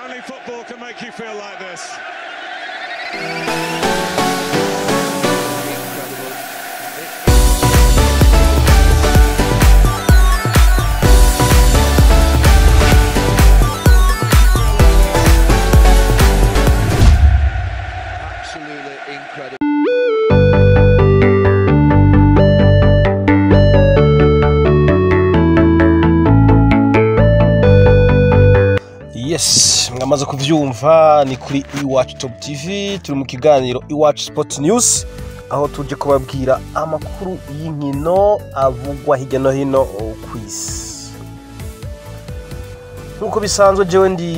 Only football can make you feel like this. Absolutely incredible. Yes, mwamaze kuvyumva ni kuri Iwacu Top TV, turi mu kiganiro Iwacu Sport News, aho tuje kubabwira amakuru y'inkino avugwa hirya no hino kw'isi. Nkuko bisanzwe jewe ndi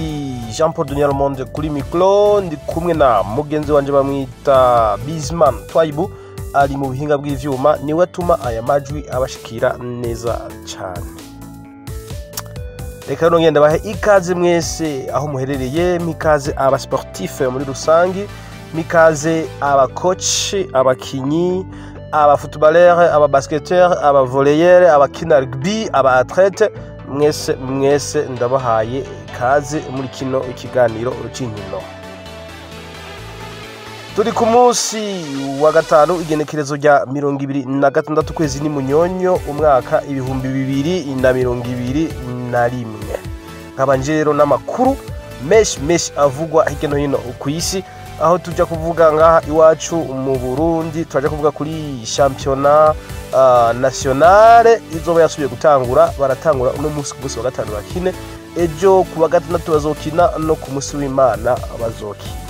Jean Paul Dunyarmonde kuri micro, ndi kumwe na mugenzi wanje bamwita Bizman Twayibu ari mu bihinga bw'ivyuma, niwe atuma aya majwi abashikira neza cyane. Reka rero ngenda bahe ikaze mwese aho muherereye, mikaze aba sportif muri rusangi, mikaze aba coach, abakinyi, aba footballeur, aba basketteur, aba volleyeur, aba kina rugby, aba athlete, mwese ndabahaye ikaze muri kino ikiganiro c'inkino. Turi ku munsi wa gatanu igenekerezo rya 26 kwezi ni munyonyo umwaka 2021. Nkabanje rero n'amakuru mesh avugwa hirya no hino ku isi, aho tujya kuvuga ngaha iwacu mu Burundi, twaje kuvuga kuri championnat nationale izoba yasubiye gutangura. Baratangura uno munsi ku munsi wa gatanu bakine, ejo ku wa gatandatu bazokina no ku munsi w'Imana bazokina.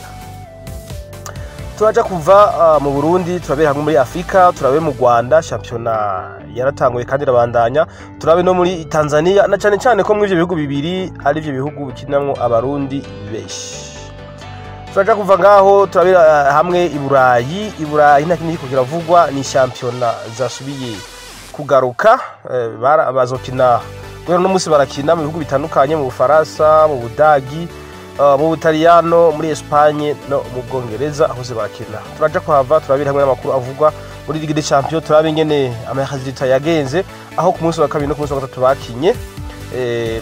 Turaja kuva mu Burundi turabera hamwe muri Afrika, turabe mu Rwanda championnat yaratanguye kandi irabandanya, turabe no muri Tanzania, na cyane ko muri ivyo bihugu bibiri ari byo bihugu bikinamwo abarundi benshi. Turaja kuva ngaho turabera hamwe i Burayi nta kintu kiko kiravugwa, ni championnat zasubiye kugaruka. Bazokina rero no munsi barakina mu bihugu bitandukanye, mu Bufaransa, mu Budagi, mu Butaliyano, muri Espagne no mu Bwongereza, aho barakina. Turaja kuhava turabira hamwe n'amakuru avugwa muri Ligue des Champions, turabe ingene amahaziita yagenze, aho ku munsi wa kabiri no ku munsi wa gatatu bakinye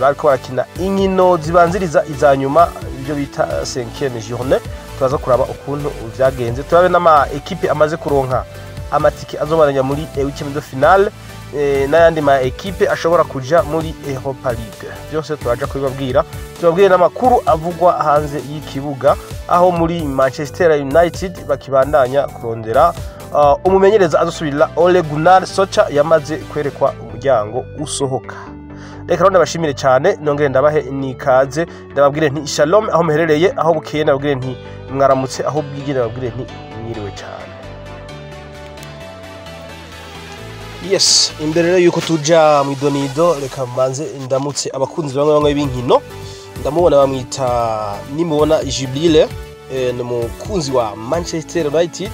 bariko barakina inkino zibanziriza izanyuma, ibyo bita 5e journée. Turaza kuraba ukuntu vyagenze, turabe n'ama equipe amaze kuronka amatike azobaranya muri 8e de finale, n'ayandi ma equipe ashobora kuja muri Europa League. Byose turaja kubibabwira, tubabwire n'amakuru avugwa hanze y'ikibuga, aho muri Manchester United bakibandanya kurondera umumenyereza azosubirira Ole Gunnar Solskjaer, yamaze kwerekwa umuryango usohoka. Reka rero bashimire cyane, nongere ndabahe nikaze, ndababwire nti shalom aho muherereye, aho bukeye ndababwire nti mwaramutse, aho bwije ndababwire nti mwiriwe cyane. Yes, imbere rero yuko tuja mu idonido, reka mbanze ndamutse abakunzi bamwe b'inkino. Ndamubona bamwita nimubona Jubilile, ni umukunzi wa Manchester United,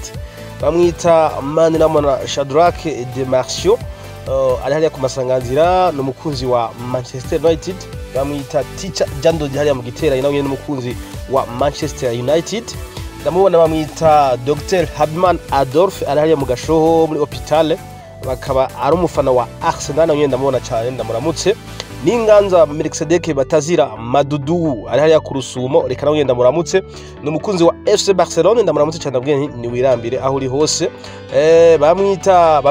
bamwita Manamona Shadrack de Marcio, ari hariya ku masanganzira, ni umukunzi wa Manchester United. Bamwita Teacher Jando hariya mu Giterane, nawe ni umukunzi wa Manchester United. Ndamubona bamwita Dr Habman Adolphe, ari hariya mu Gashoho muri hôpital, bakaba ari umufana wa Arsenal, nawe ndamubona cyane, ndamuramutse. N'inganza Melkisedeke Batazira Madudu, ari hariya ku Rusumo, reka nawe ndamuramutse. Ni umukunzi wa FC Barcelona, ndamuramutse cyane, ndabwiye ni wirambire aho uri hose. Bamwita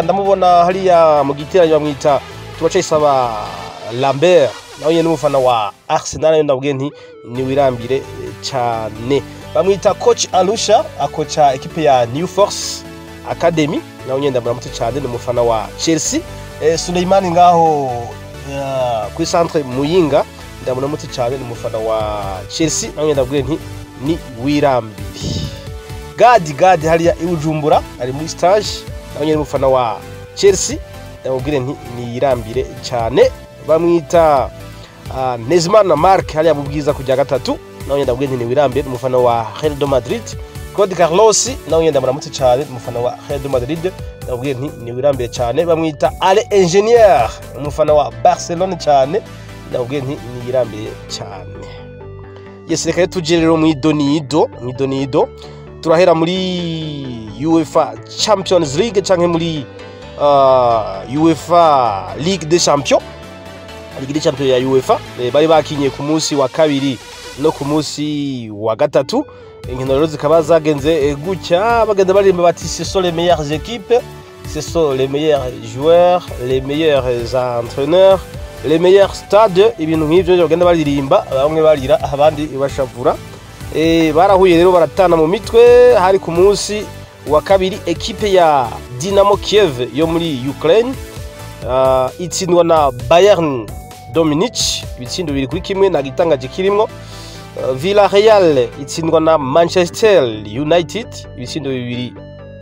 ndamubona hariya mu Giterane, bamwita Tubacayisaba Lambert, nawe ni umufana wa Arsenal, nawe ndabwiye ni wirambire cyane. Bamwita coach Alusha, akocha equipe ya New Force Academy, nawe ndamuramutse cyane, ni umufana wa Chelsea. Suleimani ngaho kuri centre Muyinga, ndamuramutse cyane, ni umufana wa Chelsea, nawe ndabwiye ni wirambire. Gadi hariya i Bujumbura ari muri stage, nawe ni umufana wa Chelsea, ndabwiye ni yirambire cyane. Bamwita Nezman Mark hariya mu Bwiza kujya gatatu, nawe ndabwiye ni wirambire, umufana wa Real de Madrid. Code Carlos nawe ndamuramutse cyane, umufana wa Real de Madrid, ndabwiye ni wirambire cyane. Bamwita Ale Engineer, umufana wa Barcelona cyane, ndabwiye ni yirambire cyane. Yes, reka tuje rero mu idonido, turahera muri UEFA Champions League canke muri UEFA Ligue des Champions. Ligue des Champions ya UEFA bari bakinye ku munsi wa kabiri no ku munsi wa gatatu. Inkino rero zikaba zagenze gutya, bagenda barimba bati ce sont les meilleures équipes, ce sont les meilleurs joueurs, les meilleurs entraîneurs, les meilleurs stades. Ibintu nk'ivyo bagenda baririmba, bamwe barira abandi bashavura. Barahuye rero baratana mu mitwe. Hari ku munsi wa kabiri ekipe ya Dynamo Kiev yo muri Ukraine itsindwa na Bayern Dominic ibitsindo biri kuri kimwe na gitangaje kirimwo. Villarreal itsindwa na Manchester United ibitsindo bibiri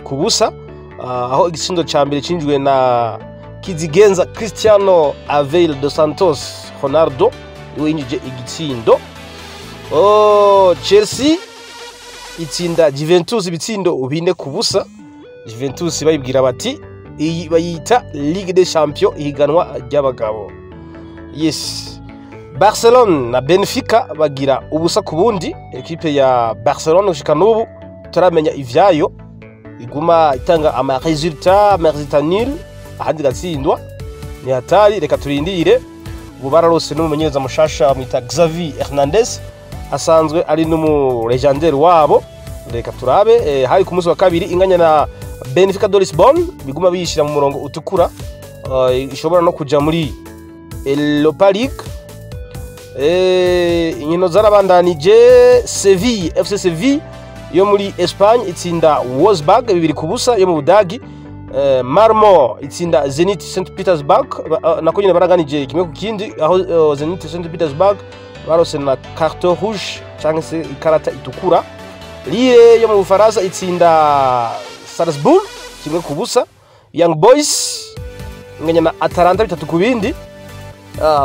ku busa, aho igitsindo ca mbere cinjwe na Kizigenza Cristiano Aveil dos Santos Ronaldo winjije igitsindo. Chelsea itsinda Juventus ibitsindo bine ku busa. Juventus bayibwira bati iyi bayita Ligue des Champions ihiganwa ry'abagabo. Yes. Barcelona na Benfica bagira ubusa ku bundi. Ekipe ya Barcelona gushika n'ubu turamenya ivyayo, iguma itanga ama resultat nil, ahandi gatsindwa ni hatari. Reka turindire. Ubu bararose n'umumenyereza mushasha mwita Xavi Hernandez, asanzwe ari n'umu legendaire wabo. Reka turabe. Hari ku munsi wa kabiri inganya na Benfica de Lisbonne, biguma biyishira mu murongo utukura, ishobora no kuja muri Europa League. Inkino zarabandanije. Seville, FC Seville yo muri Espagne itsinda Wolfsburg bibiri ku busa yo mu Budagi. Malmo itsinda Zenit St Petersburg, nako nyine baraganije kimwe ku kindi, aho Zenit St Petersburg barose na carte rouge cyangwa se ikarata itukura. Lille yo mu Bufaransa itsinda Salzburg kimwe ku busa. Young Boys nganya na Atalanta bitatu ku bindi.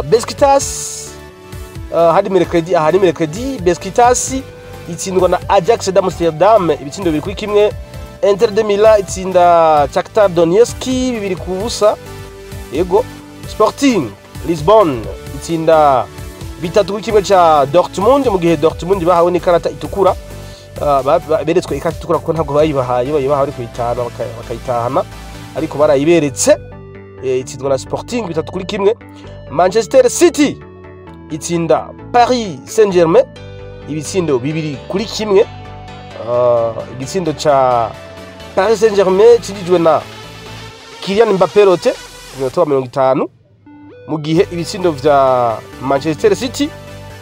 Besiktas hari mercredi Besiktas itsindwa na Ajax d'Amsterdam ibitsindo biri kuri kimwe. Inter de Milan itsinda Shakhtar Donetsk bibiri ku busa. Yego. Sporting Lisbon itsinda bitatu kuri kimwe cha Dortmund, mu gihe Dortmund bahawe n'ikarata itukura. Beretswe ikarata itukura kuko ntabwo bayibahaye ari kuyitana bakayitahana, ariko barayiberetse. Itsindwa na Sporting bitatu kuri kimwe. Manchester City itsinda Paris Saint-Germain ibitsindo bibiri kuri kimwe. Igitsindo cha Paris Saint-Germain kijijwe na Kylian Mbappé rote minota 50, mu gihe ibitsindo vya Manchester City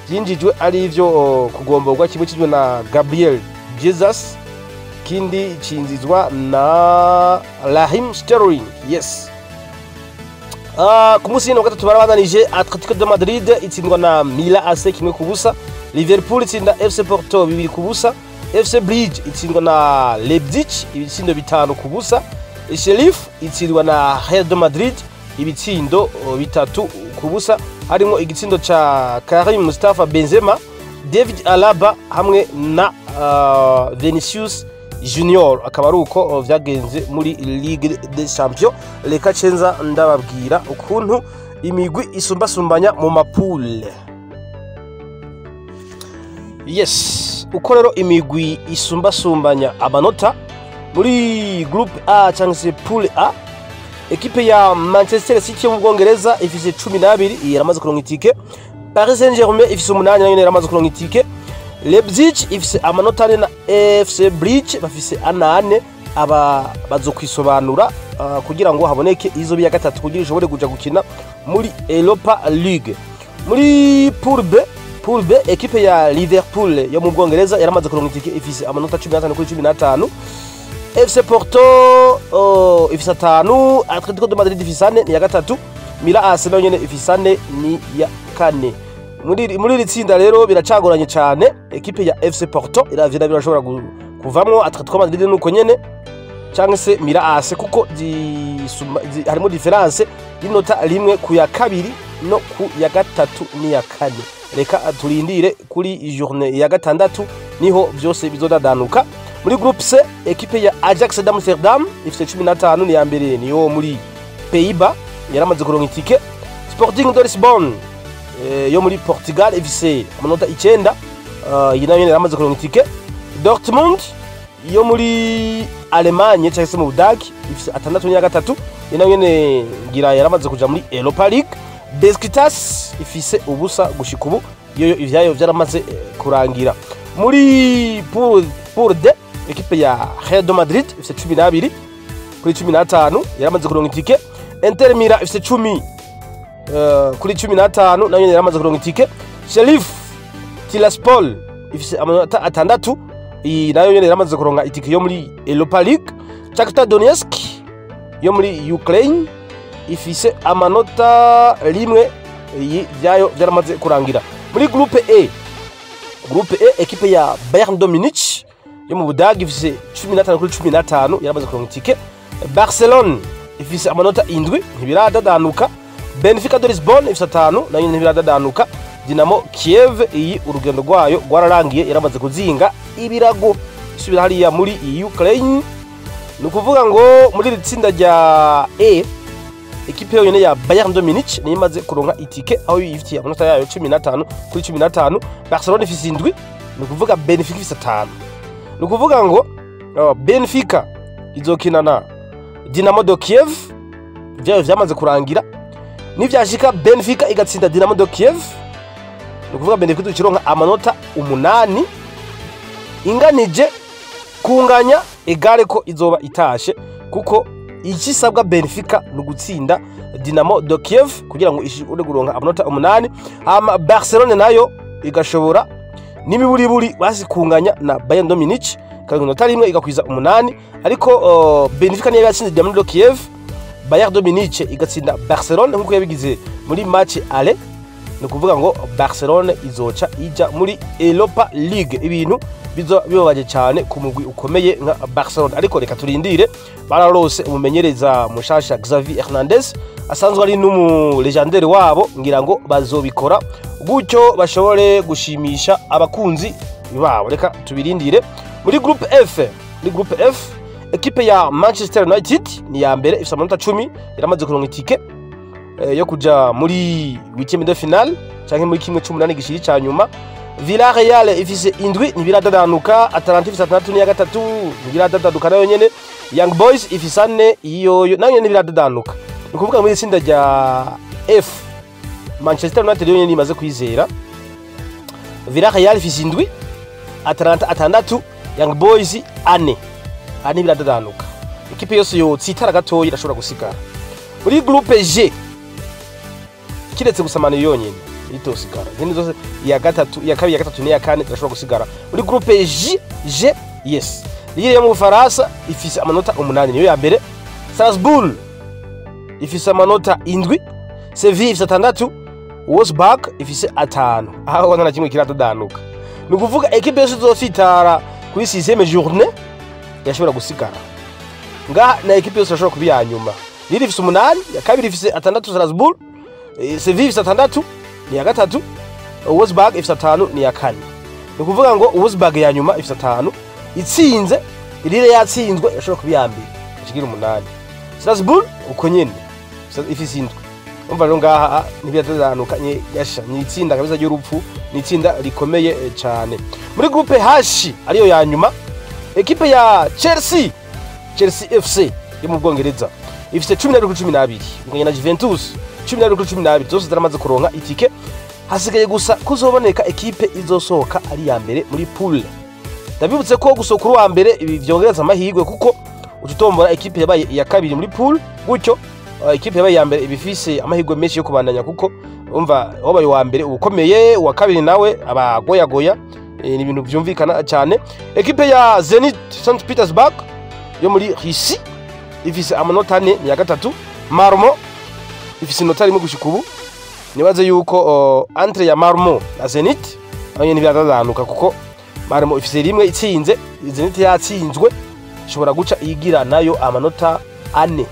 byinjijwe ari ivyo kugomborwa. Kimwe kijwe na Gabriel Jesus, kindi cinzizwa na Raheem Sterling. Yes. Ku munsi wa gatatu barabandanije. Atletico de Madrid itsindwa na Milan AC kimwe ku busa. Liverpool itsinda FC Porto bibiri ku busa. FC Bridge itsindwa na Leipzig ibitsindo bitanu ku busa. Sheriff itsindwa na Real de Madrid ibitsindo bitatu ku busa, harimo igitsindo cha Karim Mustafa Benzema, David Alaba hamwe na Vinicius Junior. Akaba ari uko vyagenze muri Ligue des Champions. Reka cenza ndababwira ukuntu imigwi isumbasumbanya mu mapule. Yes, uko rero imigwi isumbasumbanya amanota muri groupe A cyangwa se pool A. Ekipe ya Manchester City yo mu Bwongereza ifise 12 yaramaze kuronka itike. Paris Saint-Germain ifise 8 nayo yaramaze kuronka itike. Leipzig ifise amanota ane na FC Bridge bafise 8. Aba bazokwisobanura kugira ngo haboneke izo biya gatatu kugira ishobore kuja gukina muri Europa League. Muri Pool B ekipe ya Liverpool yo mu Bwongereza yaramaze kuronka itike ifise amanota 15 kuri 15. FC Porto ifise 5, Atletico de Madrid ifise 4 ni ya gatatu, Milan AC nayo nyene ifise 4 ni ya 4. Muri ritsinda rero biracagoranye cyane. Ekipe ya FC Porto iravira birashobora kuvamwo Atletico Madrid nuko nyene cyangwa se Milan AC, kuko harimo difference y'inota rimwe ku ya kabiri no ku ya gatatu ni ya 4. Reka turindire kuri journée ya gatandatu niho byose bizodadanuka. Muri groupe C ekipe ya Ajax d'Amsterdam ifite 15 ni ya mbere niyo muri Pays-Bas yaramaze kuronka itike. Sporting de Lisbonne yo muri Portugal ifise amanota 9 yinayo yaramaze kuronka itike. Dortmund yo muri Allemagne cyangwa se mu Budagi ifise 6 ni ya gatatu, yinayo ngira yaramaze kuja muri Europa League. Besiktas ifise ubusa gushika ubu yo ivyayo vyaramaze kurangira. Muri pour D equipe ya Real de Madrid ifise 12 kuri 15 yaramaze kuronka itike. Inter Milan ifise 10 kuri 15 nayo yaramaze kuronka itike. Sheriff Tiraspol ifise amanota 6 iyi nayo yaramaze kuronka itike yo muri Europa League. Shakhtar Donetsk yo muri Ukraine ifise amanota rimwe iyi vyayo vyaramaze kurangira. Muri groupe E equipe ya Bayern de Munich yo mu Budagi ifise 15 kuri 15 yaramaze kuronka itike. Barcelona ifise amanota 7 ntibiradadanuka. Benfica de Lisbonne ifise 5 nayo ntibiradadanuka. Dinamo Kiev iyi urugendo rwayo rwararangiye yaramaze kuzinga ibirago isubira hariya muri Ukraine. Nukuvuga ngo muri itsinda rya E equipe yonyene ya Bayern de Munich ni imaze kuronka itike aho yifitiye amanota yayo 15 kuri 15. Barcelona ifise 7 nukuvuga Benfica ifise 5. Nukuvuga ngo Benfica izokina na Dinamo de Kiev vyayo vyamaze kurangira. Nivyashika Benfica igatsinda Dinamo de Kiev nukuvuga Benfica ikironka amanota 8 inganije kunganya egare ko izoba itashe kuko ikisabwa Benfica nugutsinda Dinamo de Kiev kugira ngo ishobore kuronka amanota 8. Hama Barcelona nayo igashobora n'imiburiburi basi kunganya na Bayern de Munich kandi nota rimwe igakwiza 8 ariko Benfica niyo yatsinze Dinamo de Kiev, Bayern de Munich igatsinda Barcelona nkuko yabigize muri match aller. Nukuvuga ngo Barcelona izoca ija muri Europa League ibintu bibabaje cyane ku mugwi ukomeye nka Barcelona. Ariko reka turindire bararose umumenyereza mushasha Xavi Hernandez asanzwe ari n'umu legendary wabo ngira ngo bazobikora gutyo bashobore gushimisha abakunzi babo. Reka tubirindire. Muri groupe F equipe ya Manchester United ni ya mbere ifite amanota 10 yaramaze kuronka itike yo kuja muri 8e de finale canke muri kimwe 18 gishiri ca nyuma. Villarreal ifise 7 ntibiradadanuka. Atalanta ifise 3 ni ya gatatu ntibiradadanuka nayo nyene. Young Boys ifise 4 iyo nayo nyene ntibiradadanuka. Nukuvuga muri itsinda rya F Manchester United yo nyene imaze kwizera. Villarreal ifise 7, Atalanta 6, Young Boys 4 biradadanuka. Ikipe yose yo tsitara gatoyi irashobora gusigara. Muri groupe G kiretse gusamana yonyene itosigara zindi zose ya gatatu ya kabiri ya gatatu ni ya kane irashobora gusigara. Muri groupe G yes liye yo mu Faransa ifise amanota 8 niyo ya mbere. Strasbourg ifise amanota 7, Sevilla ifise 6, Wolfsburg ifise 5 aho nta kimwe kiradadanuka. Nukuvuga equipe yose izofitara kuri 6e journée yashobora gusigara ngaha na equipe yose ashobora kubi ya nyuma. Lille ifise 8, ya kabiri ifise 6 Strasbourg, Sevilla ifise 6 ni ya gatatu, Wolfsburg ifise 5 ni ya kane. Nukuvuga ngo Wolfsburg ya nyuma ifise 5 itsinze Lille yatsinzwe yashobora kubi ya mbere kigira 8. Strasbourg uko nyene ifise 7. Umva rero ngaha ntibyatadanuka yasha ni itsinda kabisa y'urupfu, ni itsinda rikomeye cyane. Muri groupe H ariyo ya nyuma equipe ya Chelsea FC yo mu Bwongereza ifise 12 kuri 12 nganye na Juventus 12 kuri 12 zose zaramaze kuronka itike. Hasigaye gusa kuzoboneka equipe izosohoka ari ya mbere muri pool. Ndabibutse ko gusohoka wa mbere ibi vyongereza amahirwe kuko ututombora equipe yabaye ya kabiri muri pool gutyo equipe yabaye ya mbere ibifise amahirwe menshi yo kubandanya kuko umva wabaye wa mbere ubukomeye wa kabiri nawe abagoyagoya ni ibintu byumvikana cyane. Equipe ya Zenit St Petersburg yo muri Russie ifise amanota 4 ya gatatu. Marmo ifise inota rimwe gushikubu. Nibaze yuko entre ya Marmo na Zenit ayo ni byadadanuka kuko Marmo ifise rimwe itsinze, Zenit yatsinzwe ishobora guca igira nayo amanota 4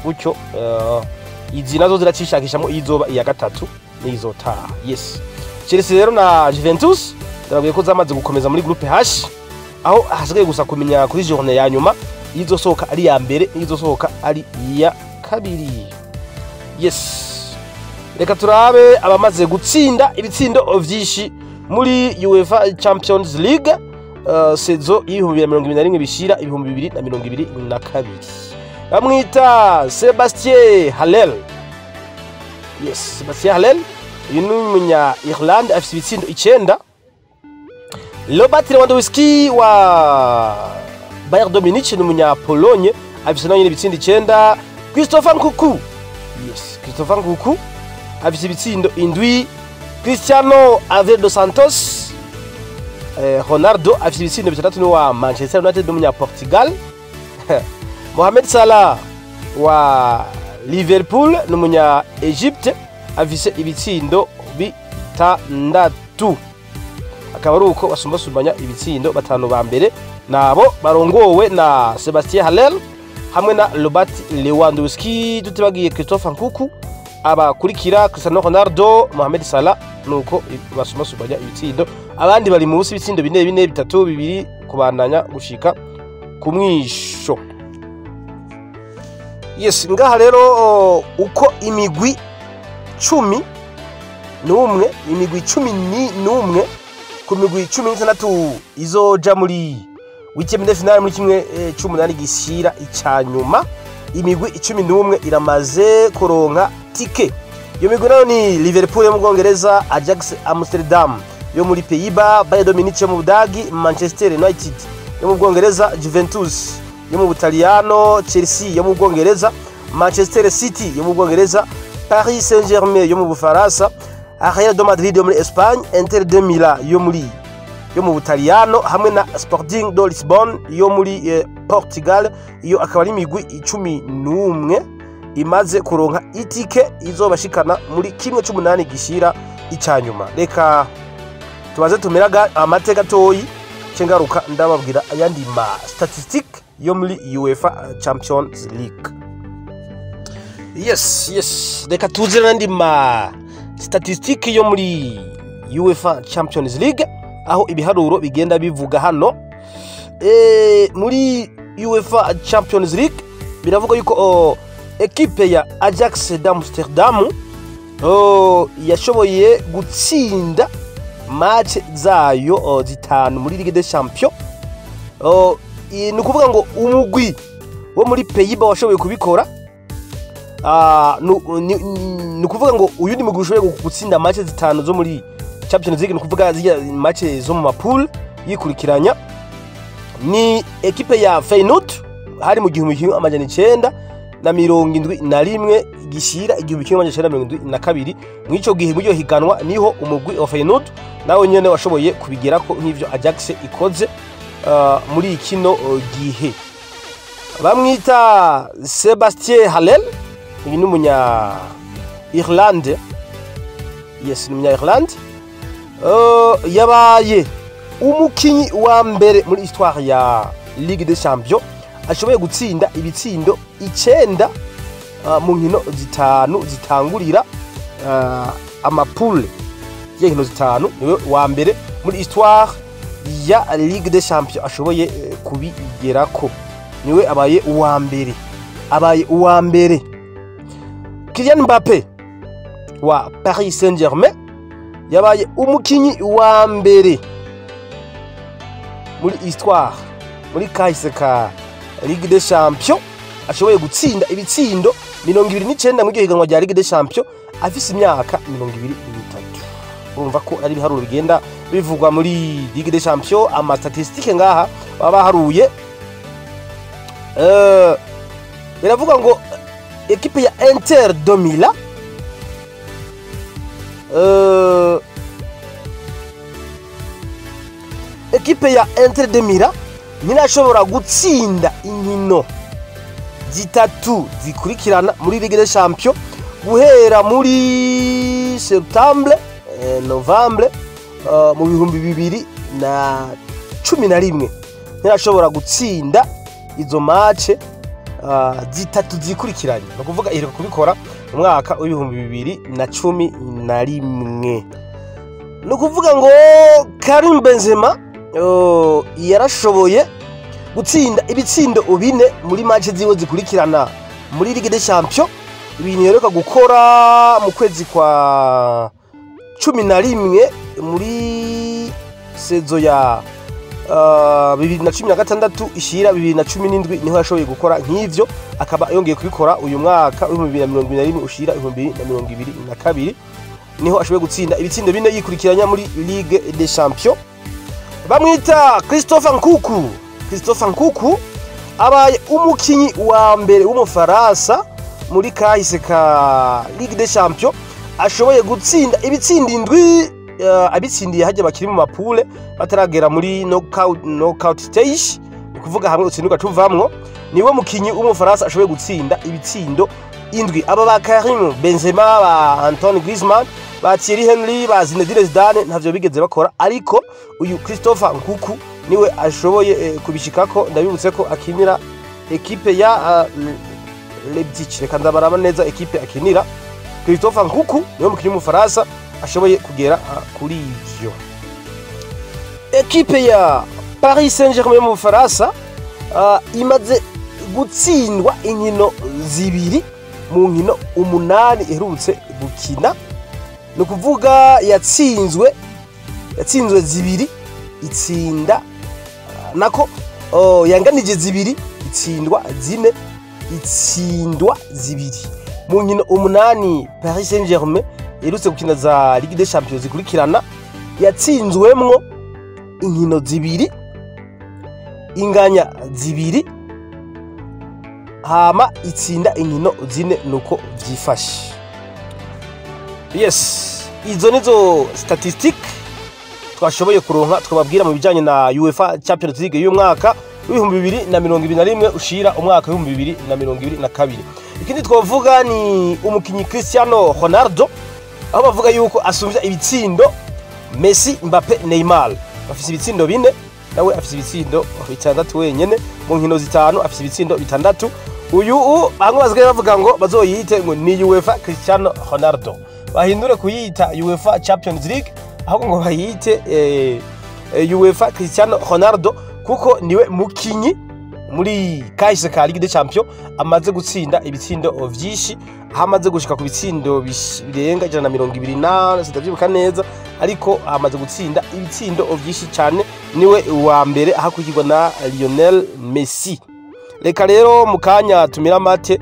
gutyo izi nazo ziracishakishamo izoba iya gatatu nizotaha. Yes, Chelsea rero na Juventus ndabwiye ko zamaze gukomeza muri groupe H aho hasigaye gusa kumenya kuri journée ya nyuma izosohoka ari ya mbere izosohoka ari iya kabiri. Yes, reka turabe abamaze gutsinda ibitsindo vyishi muri UEFA Champions League sezo 2021 bishira 2022. Bamwita Sebastien Haller. Yes, Sebastien Haller uyu ni umunya Irlande afise ibitsindo 9. Robert Lewandowski wa Bayern de Munich ni umunya Pologne afise nayo ibitsindo 9. Christopher Nkunku, yes, Christopher Nkunku afise ibitsindo 7. Cristiano Alves dos Santos, Ronaldo afise ibitsindo 6 ni wa Manchester United n'umunya Portugal. Mohamed Salah wa Liverpool n'umunya Egypte afise ibitsindo 6. Akaba ari uko basumbasumbanya ibitsindo batanu ba mbere nabo barongowe na Sebastien Haller hamwe na Robert Lewandowski, tutibagiye Christopher Nkunku, abakurikira Cristiano Ronaldo, Mohamed Salah, nuko basumbasumbanya ibitsindo. Abandi bari mu busi ibitsindo 4 3 2 kubandanya gushika ku mwisho. Yes, ngaha rero uko imigwi 10 n'umwe, imigwi 11 ku migwi 16 izoja muri weekend final muri kimwe 18 gishyira icyanyuma. Imigwi 11 iramaze kuronka tike. Iyo migwi nayo ni Liverpool yo mu Bwongereza, Ajax Amsterdam yo muri Pays-Bas, Bayern de Munich yo mu Budagi, Manchester United yo mu Bwongereza, Juventus yo mu Butaliyano, Chelsea yo mu Bwongereza, Manchester City yo mu Bwongereza, Paris Saint-Germain yo mu Bufaransa, Real de Madrid yo muri Espagne, Inter de Milan yo mu Butaliyano hamwe na Sporting de Lisbonne yo muri Portugal. Iyo akaba ari imigwi 11 imaze kuronka itike izobashikana muri kimwe 18 gishira icyanyuma. Reka tubaze tumeraga amateka toyi cengaruka ndababwira ayandi ma statistic yo muri UEFA Champions League. Yes, reka tuzira nandi ma statistic yo muri UEFA Champions League aho ibiharuro bigenda bivuga hano. Muri UEFA Champions League biravuga yuko equipe ya Ajax d'Amsterdam yashoboye gutsinda match zayo zitanu muri Ligue des Champions. Ni kuvuga ngo umugwi wo muri Pays-Bas washoboye kubikora. Ni kuvuga ngo uyu ni mugwi ushoboye gutsinda match zitanu zo muri Champions League, ni kuvuga zija match zo mu mapool yikurikiranya. Ni equipe ya Feyenoord hari mu 1971 gishira 1972. Mwico gihe mujyo higanwa niho umugwi wa Feyenoord nawe nyene washoboye kubigera ko nk'ivyo Ajax ikoze muri kino gihe. Bamwita Sebastien Haller, uyu ni umunya Irlande. Yes, ni umunya Irlande. Yabaye umukinyi wa mbere muri histoire ya Ligue des Champions ashoboye gutsinda ibitsindo 9 mu nkino zitanu zitangurira amapule y'inkino zitanu. Niwe wa mbere muri histoire ya Ligue des Champions ashoboye kubigerako, niwe abaye uwa mbere. Kylian Mbappe wa Paris Saint-Germain yabaye umukinyi wa mbere muri histoire, muri kahise ka Ligue des Champions ashoboye gutsinda ibitsindo 29 mu gihiganwa rya Ligue des Champions afise imyaka 23. Urumva ko ari biharuro bigenda bivugwa muri Ligue des Champions. Ama statistique ngaha baba haruye biravuga ngo equipe ya Inter de Milan equipe ya Inter de Milan nirashobora gutsinda inkino zitatu zikurikirana muri Ligue des Champions guhera muri Septembre Novembre mu 2011. Nirashobora gutsinda izo match zitatu zikurikiranye, no kuvuga iri kubikora mu mwaka wa 2011. No kuvuga ngo Karim Benzema yarashoboye gutsinda ibitsindo 4 muri match ziwe zikurikirana muri Ligue des Champions. Ibintu yereka gukora mu kwezi kwa 11 muri sezo ya 2016 ishira 2017 niho yashoboye gukora nk'ivyo, akaba yongeye kubikora uyu mwaka wa 2021 ushira 2022. niho ashoboye gutsinda ibitsindo bine yikurikiranya muri Ligue des Champions. Bamwita Christopher Nkuku abaye umukinyi wa mbere w'umufaransa muri kahise ka Ligue des Champions ashoboye gutsinda ibitsindo indwi abitsindiye hajya bakiri mu mapule bataragera muri knockout stage, kuvuga hamwe utsindwa tuvamwo. Niwe mukinyi w'umufaransa ashoboye gutsinda ibitsindo indwi. Aba ba Karim Benzema, ba Antoine Griezmann, ba Thierry Henry, ba Zinedine Zidane ntavyo bigeze bakora, ariko uyu Christopher Nkuku niwe ashoboye kubishikako. Ndabibutse ko akinira equipe ya Leipzig, reka ndabaraba neza equipe akinira. Christopher Nkuku niwe mukinyi w'umufaransa ashoboye kugera kuri ivyo. Equipe ya Paris Saint-Germain mu Bufaransa imaze gutsindwa inkino zibiri mu nkino 8 iherutse gukina. No kuvuga yatsinzwe zibiri itsinda nako yanganije zibiri itsindwa zine itsindwa zibiri mu nkino 8 Paris Saint-Germain iherutse gukina za Ligue des Champions zikurikirana. Yatsinzwemwo inkino zibiri inganya zibiri hama itsinda inkino zine, nuko vyifashe. Yes, izo nizo statistique twashoboye kuronka twababwira mu bijanye na UEFA Champions League y'umwaka w'2021 ushira umwaka w'2022. Ikindi twavuga ni umukinyi Cristiano Ronaldo, aho bavuga yuko asumvya ibitsindo Messi, Mbappe, Neymar. Bafise ibitsindo bine, nawe afise ibitsindo 6 wenyene mu nkino zitanu, afise ibitsindo 6. Uyu bamwe bazgaye bavuga ngo bazoyite ngo ni UEFA Cristiano Ronaldo, bahindure kuyita UEFA Champions League ahubwo ngo bayite UEFA Cristiano Ronaldo, kuko niwe mukinyi muri kahise ka Ligue des Champions amaze gutsinda ibitsindo vyinshi, hamaze gushika ku bitsindo birenga 128 sitavyibuka neza, ariko amaze gutsinda ibitsindo vyinshi cyane. Niwe wa mbere ahakurikirwa na Lionel Messi. Reka rero mukanya tumira mate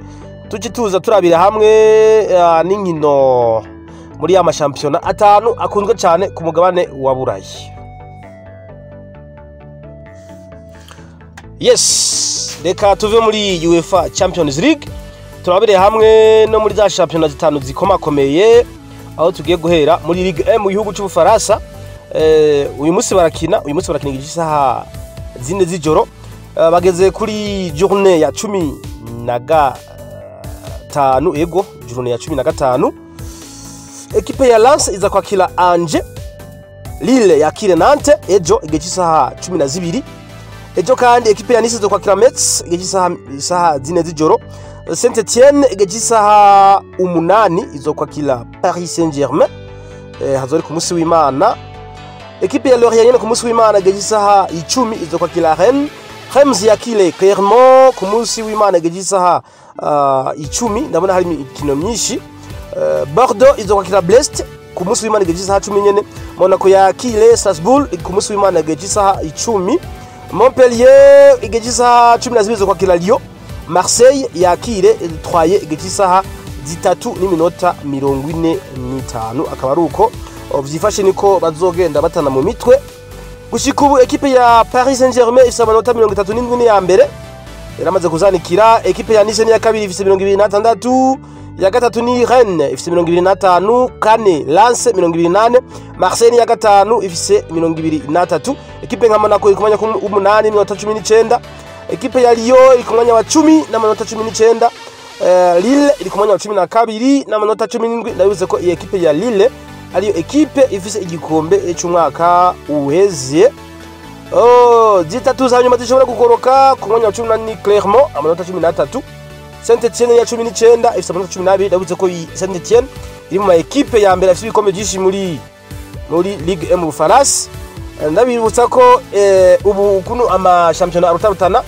tuci tuza turabira hamwe n'inkino muri ya mashampiyona atanu akunzwe cyane ku mugabane wa Burayi. Yes, reka tuve muri UEFA Champions League turabire hamwe no muri za shampiyona zitanu zikomakomeye, aho tugiye guhera muri Ligue 1 mu gihugu cy'Ubufaransa. Uyu munsi barakina igisaha 4 z'ijoro. Bageze kuri journée ya 15, ego journée ya 15. Equipe ya Lens iza kwakira Angers, Lille yakire Nantes ejo igisaha 12. Ejo kandi equipe ya Nice iza kwakira Metz igisaha 4 z'ijoro. Saint-Etienne igisaha 8 iza kwakira Paris Saint-Germain hazori ku munsi w'Imana. Equipe ya Lorient nyene ku munsi w'Imana igisaha 10 iza kwakira Rennes. Reims yakile Clermont ku munsi w'Imana igisaha 10. Ndabona hari imikino myinshi. Bordeaux iza kwakira Brest ku munsi w'Imana igisaha 10 nyene. Monaco yakile Strasbourg ku munsi w'Imana igisaha 10. Montpellier igisaha 12 iza kwakira Lyon. Marseille yakire Troyes igisaha 3:45. Akaba ari uko vyifashe niko bazogenda batana mu mitwe. Gushika ubu equipe ya Paris Saint-Germain ifise amanota 37 ya mbere, yaramaze kuzanikira. Equipe ya Nice ni ya kabiri ifise 26, ya gatatu ni Rennes ifise 25, kane Lens 28, Marseille ya gatanu ifise 23. Equipe nka Monaco iri kumanya ku 8 minota 19. Equipe ya Lyon iri kumanya wa 10 na manota 19. Lille iri kumanya wa 12 na manota 17. Ndabivuze ko iyi equipe ya Lille ariyo equipe ifise igikombe cy'umwaka uheze. Zitatu za nyuma zishobora gukoroka ku mwanya wa 10 ni Clermont amanota 13. Saint-Etienne ya 19 ifise amanota 12. Ndabivuze ko Saint-Etienne iri mu equipe ya mbere afise ibikombe byinshi muri Ligue 1 mu Bufaransa. Ndabibutsa ko ubu kuno ama championnat arutarutana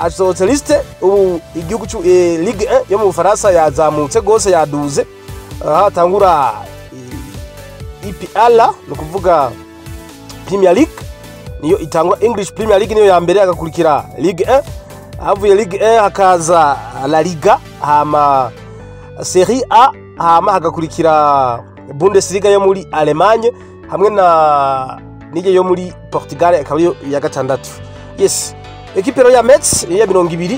asohotse liste. Ubu igihugu Ligue 1 yo mu Bufaransa yazamutse gose yaduze. Hatangura IPL no kuvuga Premier League, niyo itangwa English Premier League niyo ya mbere, agakurikira Ligue 1. Havuye Ligue 1 hakaza La Liga, hama Serie A, hama hagakurikira Bundesliga yo muri Allemagne hamwe na nije yo muri Portugal akaba yo ya gatandatu. Yes, ekipe ya Metz ya 20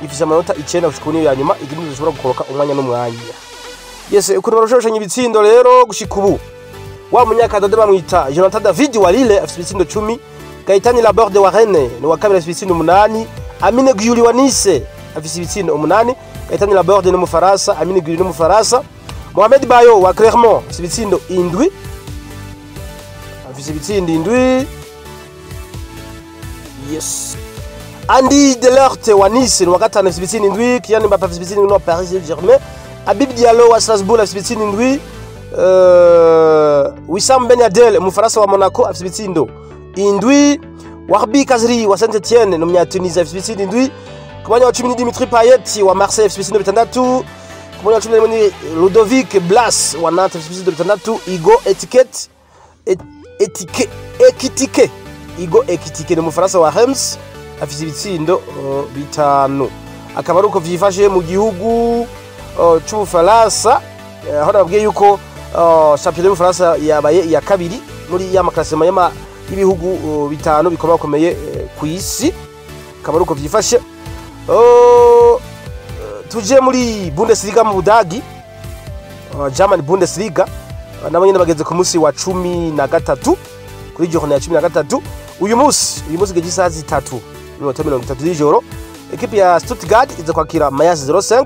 ifise amanota 9 gushika kuri ya nyuma igindi zishobora gukoroka umwanya n'umwanya. Yes, ukuntu barashoshanya ibitsindo rero gushika ubu wa munyakadade bamwita Jonathan David wa Lille afise ibitsindo 10, Gaitani Laborde wa Rennes ni wa kabiri afise ibitsindo 8, Amine Guyuli wa Nice afise ibitsindo 8, Gaitani Laborde no mu Faransa, Amine Guyuli no mu Faransa, Mohamed Bayo wa Clermont afise ibitsindo 7, afise ibitsindo 7. Yes, Andy Delort wa Nice ni wa gatanu afise ibitsindo 7, Kylian Mbappé afise ibitsindo 9 Paris Saint-Germain, Habib Diallo wa Strasbourg afise ibitsindo 7, Wissam Ben Yedder mu Faransa wa Monaco afise ibitsindo 7, Warbi Kazri wa Saint-Etienne no mu Tunisia afise ibitsindo 7, ku mwanya wa 10 Dimitri Payet wa Marseille afise ibitsindo 6, ku mwanya wa 11 Ludovic Blas wa Nantes afise ibitsindo 6, Igo Ekitike Igo Ekitike no mu Faransa wa Reims afise ibitsindo 5. Akaba ari uko vyifashe mu gihugu c'Ubufaransa, aho nabwiye yuko championnat y'Ubufaransa yabaye ya kabiri muri ya maklasema y'ibihugu bitanu bikomakomeye ku isi. Akaba ari uko vyifashe. Tuje muri Bundesliga mu Budagi, German Bundesliga nabo nyene bageze ku munsi wa 13 kuri journée ya 13. Uyu munsi gije 3:30 z'ijoro ekipe ya Stuttgart iza kwakira Mayence 05,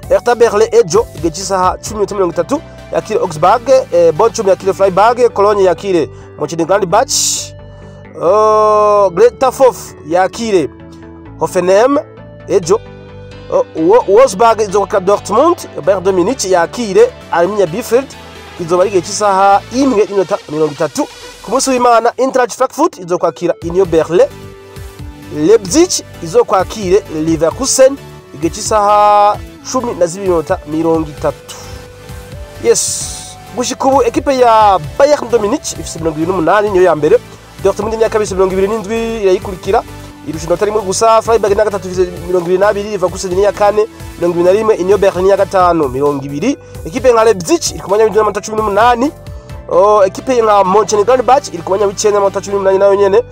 Hertha Berlin ejo gije 10:30 yakire Augsburg, Bochum yakire Freiburg, Cologne yakire Mönchengladbach, Greuther Fürth yakire Hoffenheim ejo, Wolfsburg izo kwakira Dortmund, Bayern de Munich yakire Arminia Bielefeld izo bari gije 1:30. Ku munsi w'Imana Eintracht Frankfurt izo kwakira Union Berlin, Leipzig izo kwakire Leverkusen igije 10:30. Yes, gushika ubu ekipe ya Bayern de Munich ifise 28 niyo ya mbere, Dortmund ni ya kabiri 27 irayikurikira irusha inota rimwe gusa, Freiburg ni ya gatatu ifise 22, Leverkusen ni ya kane 21, Union Berlin ni ya gatanu 20. Ekipe nka Leipzig iri ku mwanya w'amanota 18, ekipe nka Mönchengladbach iri ku mwanya w'icenda amanota 18 nayo nyene.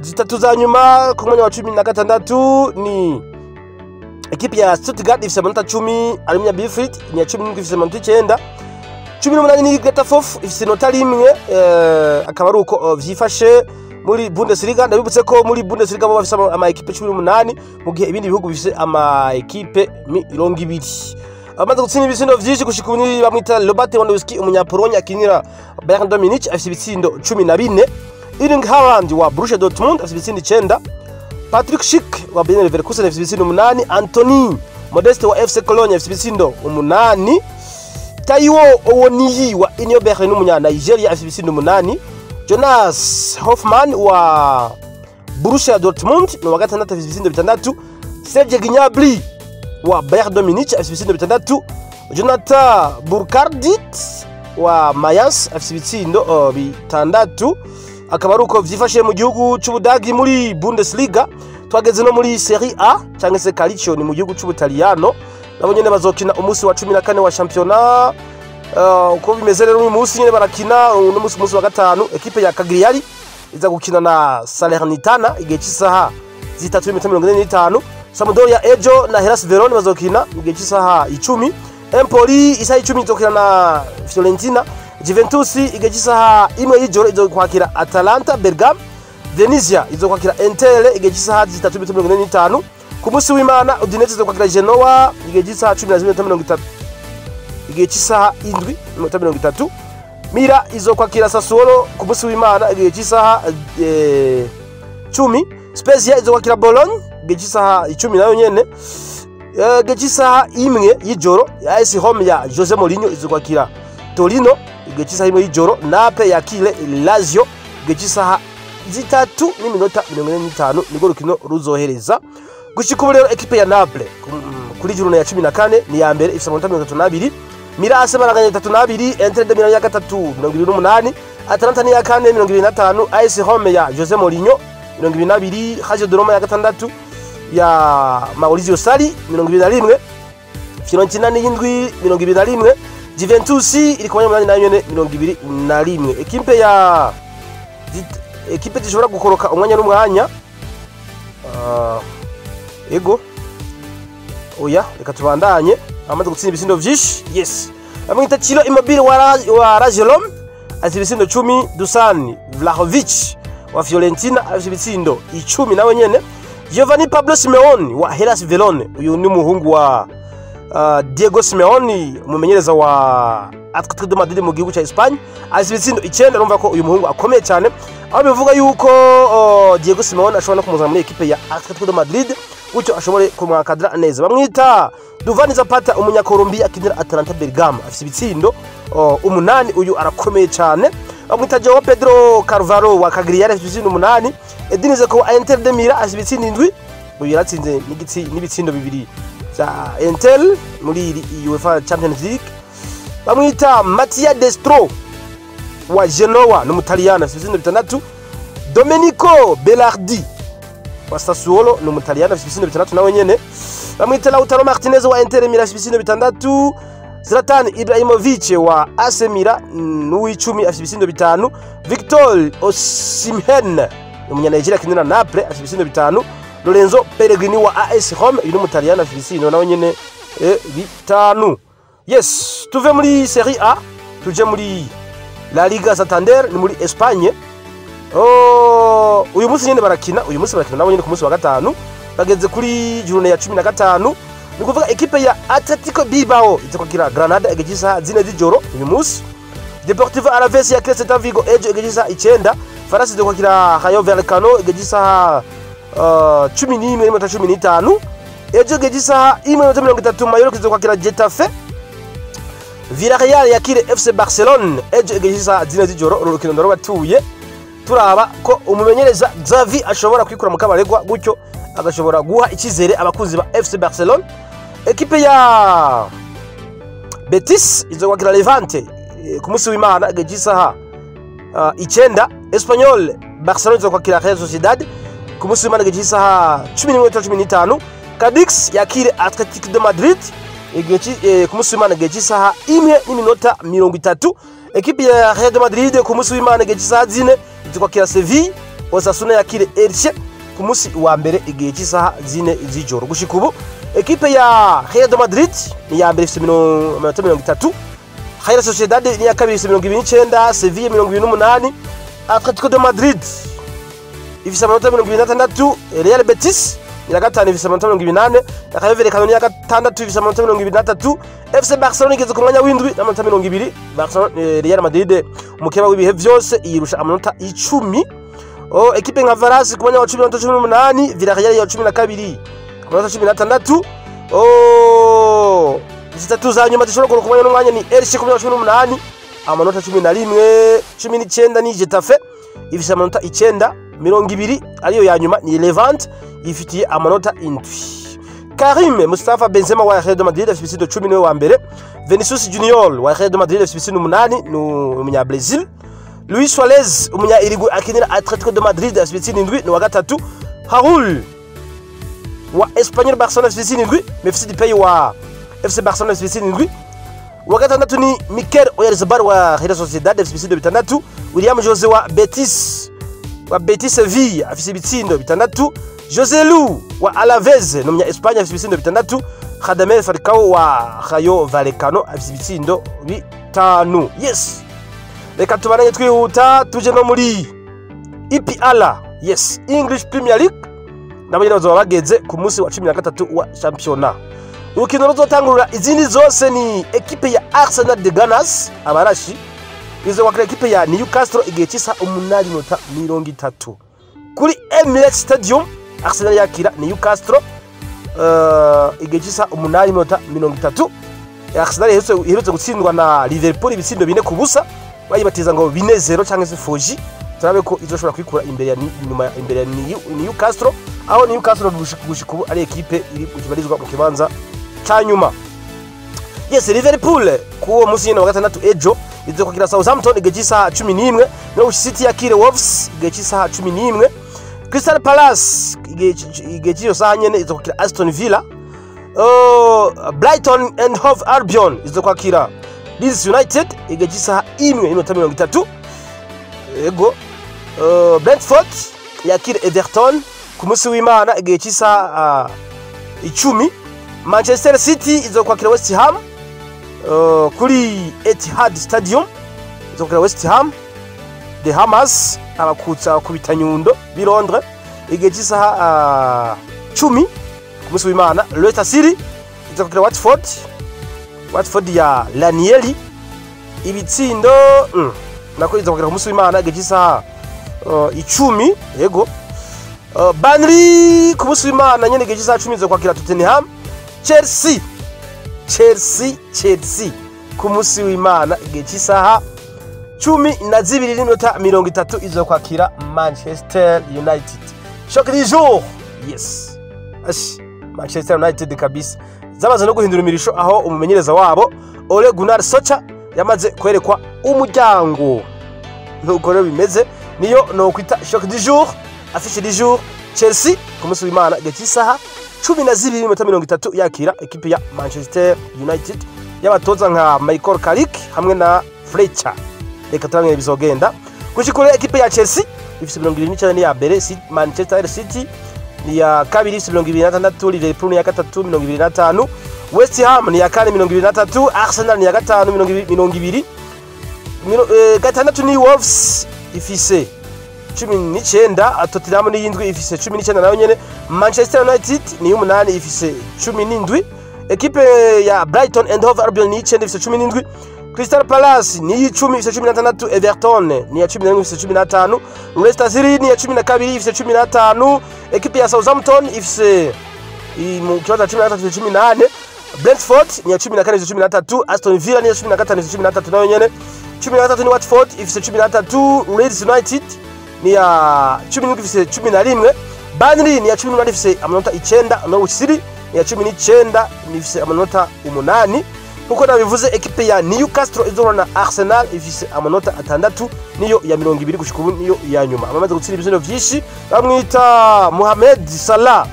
Zitatu za nyuma ku mwanya wa 16 ni ekipe ya Stuttgart ifise amanota 10, Arminia Bielefeld ni ya 17 ifise amanota 9, 18 ni Greuther Fürth ifise inota rimwe. Akaba ari uko vyifashe muri Bundesliga. Ndabibutse ko muri Bundesliga bo bafise ama ekipe 18 mu gihe ibindi bihugu bifise ama ekipe 20. Amaze gutsinda ibitsindo vyinshi gushika ubu bamwita Robert Lewandowski umunyapolonye akinira Bayern de Munich afise ibitsindo 14, Erling Haaland wa Borussia Dortmund afise ibitsindo 9, Patrick Schick wa Bayer Leverkusen afise ibitsindo 8, Anthony Modeste wa FC Cologne afise ibitsindo 8, Taiwo Owoniyi wa Union Berlin n'umunya Nigeria afise ibitsindo 8, Jonas Hoffmann wa Borussia Dortmund no wa gatandatu afise ibitsindo 6, Serge Gnabry wa Bayern de Munich afise ibitsindo 6, Jonathan Burkhardt wa Mayence afise ibitsindo 6. Akaba ari uko vyifashe mu gihugu c'Ubudagi muri Bundesliga. Twageze no muri Serie A cyangwa se Calcio ni mu gihugu c'Ubutaliyano, nabo nyene bazokina umunsi wa 14 wa championnat. Uko bimeze rero uyu munsi nyene barakina no munsi wa gatanu. Ekipe ya Cagliari iza gukina na Salernitana igihe cy'isaha 3:45. Sampdoria ejo na Hellas Verona bazokina igihe cy'isaha 10. Empoli isaha 10 izokina na Fiorentina. Juventus igihe cy'isaha 1 y'ijoro izo kwakira Atalanta Bergamo. Venezia izo kwakira Inter igihe cy'isaha 3:45. Ku munsi w'Imana Udinese izo kwakira Genoa igihe cy'isaha 10:30. Igihe cy'isaha 7:30. Mira izo kwakira Sassuolo ku munsi w'Imana igihe cy'isaha 10. Spezia izo kwakira Bologna igihe cy'isaha 10 nayo nyene. Igihe cy'isaha 1 y'ijoro AS Roma ya Jose Mourinho izo kwakira Torino igihe cy'isaha 1 y'ijoro. Napoli yakire Lazio igihe cy'isaha 3:45 nigo rukino ruzohereza. Gushika ubu rero ekipe ya Napoli kuri juru ya 14 ni ya mbere ifite amanota 32, Milan baranganya 32, Inter de Milan ya gatatu 28, Atalanta ni ya kane 25, AS Roma ya Jose Mourinho 22, Lazio de Roma ya gatandatu ya Maurizio Sarri 21, Fiorentina ni indwi 21, Juventus iri ku mwanya nayo nyene 21. Ekipe zishobora gukoroka umwanya n'umwanya ego oya reka tubandanye amaze gutsinda ibisindo vyinshi. Yes, amwita Chilo Immobile wa Rajelom afite ibisindo 10, Dusan Vlahovic wa Fiorentina afite ibisindo 10 nawe nyene. Giovanni Pablo Simeone wa Hellas Verona, uyu ni muhungu wa Diego Simeone, umumenyereza wa Atletico de Madrid mu gihugu cya Espagne, afite ibitsindo 9. urumva ko uyu muhungu akomeye cyane, aho bivuga yuko Diego Simeone ashobora no kumuzana muri equipe ya Atletico de Madrid gutyo ashobore kumwakadira neza. Bamwita Duvani Zapata umunyakolombia akinira Atalanta Bergamo, afite ibitsindo 8. uyu arakomeye cyane. Bamwita Joao Pedro Carvalho wa Cagliari afite ibitsindo 8. Edinize ko Inter de Milan afite ibitsindo 7. uyu yaratsinze n'ibitsindo 2 za Inter muri UEFA Champions League. Bamwita Mattia Destro wa Genoa n'umutaliyana afite ibitsindo 6. Domenico Bellardi wa Sassuolo n'umutaliyana afite ibitsindo 6 nawe nyene. Bamwita Lautaro Martinez wa Inter Milan afite ibitsindo 6. Zlatan Ibrahimovic wa AC Milan n'uw'icumi afite ibitsindo 5. Victor Osimhen umunyanigeria akinira Naples afite ibitsindo 5. Lorenzo Pellegrini wa AS Roma uyu n'umutaliyana afite ibitsindo nawe nyene 5. Yes, tuve muri Serie A tuje muri La Liga Santander ni muri Espagne. Uyu munsi nyene barakina nabo nyene ku munsi wa gatanu bageze kuri journée ya 15. ni kuvuga equipe ya Atletico Bilbao itakwagira Granada egejisa 4 z'ijoro uyu munsi. Deportivo Alaves ya Celta Vigo ejo egejisa 9. Farasi itakwagira Rayo Vallecano egejisa 11:15. ejo egejisa 1:30 Mallorca itakwagira Getafe. Villarreal yakire FC Barcelone ejo egejisa 4 z'ijoro. urukino ndaro batuye turaba ko umumenyereza Xavi ashobora kwikura mu kabaregwa gutyo agashobora guha ikizere abakunzi ba FC Barcelone. Equipe ya Betis izogwakira Levante ku munsi w'Imana egejisa 9. Espanyol Barcelona izogwakira Real Sociedad ku munsi w'Imana egejisa 11:15. Cadix yakire Atletico de Madrid ku munsi w'Imana egejisa 1:30. Equipe ya Real de Madrid ku munsi w'Imana egejisa 4 izogwakira Sevilla. Osasuna yakire Elche ku munsi wa mbere egejisa 4 z'ijoro. gushika ubu equipe ya Real de Madrid ni ya mbere ifite 30. Real Sociedad ni ya kabiri ifite 29. Sevilla 28. Atletico de Madrid ifite 26. Real Betis ni ya gatanu ifite 28. Rayo Vallecano ni ya gatandatu ifite 23. FC Barcelona igeze ku mwanya w'indwi na 20. Barcelona Real Madrid umukeba w'ibihe byose yirusha amanota 10. Equipe nka Valence ku mwanya wa 18. Villarreal ya 12 amanota 16. Zitatu za nyuma zishobora kuronka umwanya n'umwanya ni Elche ku mwanya wa 18 amanota 11. 19 ni Getafe ifite amanota 9. 20 ariyo ya nyuma ni Levante ifitiye amanota 7. Karim Mustafa Benzema wa Real de Madrid afite ibisindo 10 niwe wa mbere. Vinicius Junior wa Real de Madrid afite ibisindo 8 n'umunya Brazil. Luis Suarez umunya Uruguay akinira Atletico de Madrid afite ibisindo 7 ni wa gatatu. Raúl wa Espanyol Barcelona afite ibisindo 7. Memphis Depay wa FC Barcelona afite ibisindo 7. wa gatandatu ni Mikel Oyarzabal wa Real Sociedad afite ibisindo 6. William Jose wa Betis Sevilla afite ibitsindo 6. José Lu wa Alaves n'umunya Espagne afite ibitsindo 6. Radamel Falcao wa Rayo Vallecano afite ibitsindo 5. Yes, reka tubaranye twihuta tuje no muri EPL. Yes, English Premier League nabo nyine bazoba bageze ku munsi wa 13 wa championnat. Urukino ruzotangurira izindi zose ni equipe ya Arsenal de Gunners abarashi izowakira equipe ya Newcastle igihe cy'isa 8:30 kuri Emirates Stadium. Arsenal yakira Newcastle igihe cy'isa 8:30. Arsenal iherutse gutsindwa na Liverpool ibitsindo 4-0 bayibatiza ngo 4-0 cyangwa se foji. Turabe ko izoshobora kwikura imbere ya Newcastle, aho Newcastle gushika ubu ari equipe iri kubarizwa mu kibanza ca nyuma. Yes, Liverpool kuwo munsi nyine wa gatandatu ejo izokwagira Southampton igihe cy'isa 11. Norwich City yakire Wolves igihe cy'isa 11. Crystal Palace igihe cy'iyo saa nyene izokwagira Aston Villa. Brighton and Hove Albion izokwakira Leeds United igihe cy'isaha 1:30. Ego Brentford yakira Everton ku munsi w'Imana igihe cy'isaha 10. Manchester City izokwakira West Ham kuri Etihad Stadium izokwakira West Ham. The Hammers abakutsa kubita Nyundo bi Londres igihe cy'isaha 10 ku munsi w'Imana. Leicester City izokwakira Watford ya Lanieri ibitsindo nako izokwakira ku munsi w'Imana igihe cy'isaha 10. Yego Burnley ku munsi w'Imana nyene igihe cy'isaha 10 izokwakira Tottenham. Chelsea ku munsi w'Imana igihe cy'isaha 12:30 izokwakira Manchester United. Choc du jour. Yes. Manchester United kabisa zamaze no guhindura imirisho aho umumenyereza wabo Ole Gunnar Solskjaer yamaze kwerekwa umuryango. Nuko rero bimeze niyo no kwita choc du jour, affiche du jour. Chelsea ku munsi w'Imana igihe cy'isaha 12:30 yakira ekipe ya Manchester United y'abatoza nka Michael Carrick hamwe na Fletcher. Reka turamwe bizogenda kushikure ekipe ya Chelsea ifite 29 ya mbere, Manchester City ni ya kabiri 26, Liverpool ni ya gatatu 25, West Ham ni ya kane 23, Arsenal ni ya gatanu 20. Gatandatu ni Wolves ifise 19, Tottenham ni yindwi ifise 19 nayo nyene. Manchester United ni y'umunani ifise 17. Ekipe ya Brighton and Hove Albion ni 9 ifise 17. Crystal Palace ni 10 ifise 16. Everton ni ya 11 ifise 15. Leicester City ni ya 12 ifise 15. Ekipe ya Southampton ifise mu kibanza 13 ifise 18. Brentford ni ya 14 ifise 13. Aston Villa ni ya 15 ifise 13 nayo nyene. 13 ni Watford ifise 13. Leeds United ni ya 17 ifise 11. Burnley ni ya 18 ifise amanota 9. Norwich City ni ya 19 ifise amanota 8. Kuko nabivuze ekipe ya Newcastle izorana Arsenal ifise amanota 6 niyo ya 20 gushika ubu niyo ya nyuma. Amaze gutsira ibizino byinshi bamwita Mohamed Salah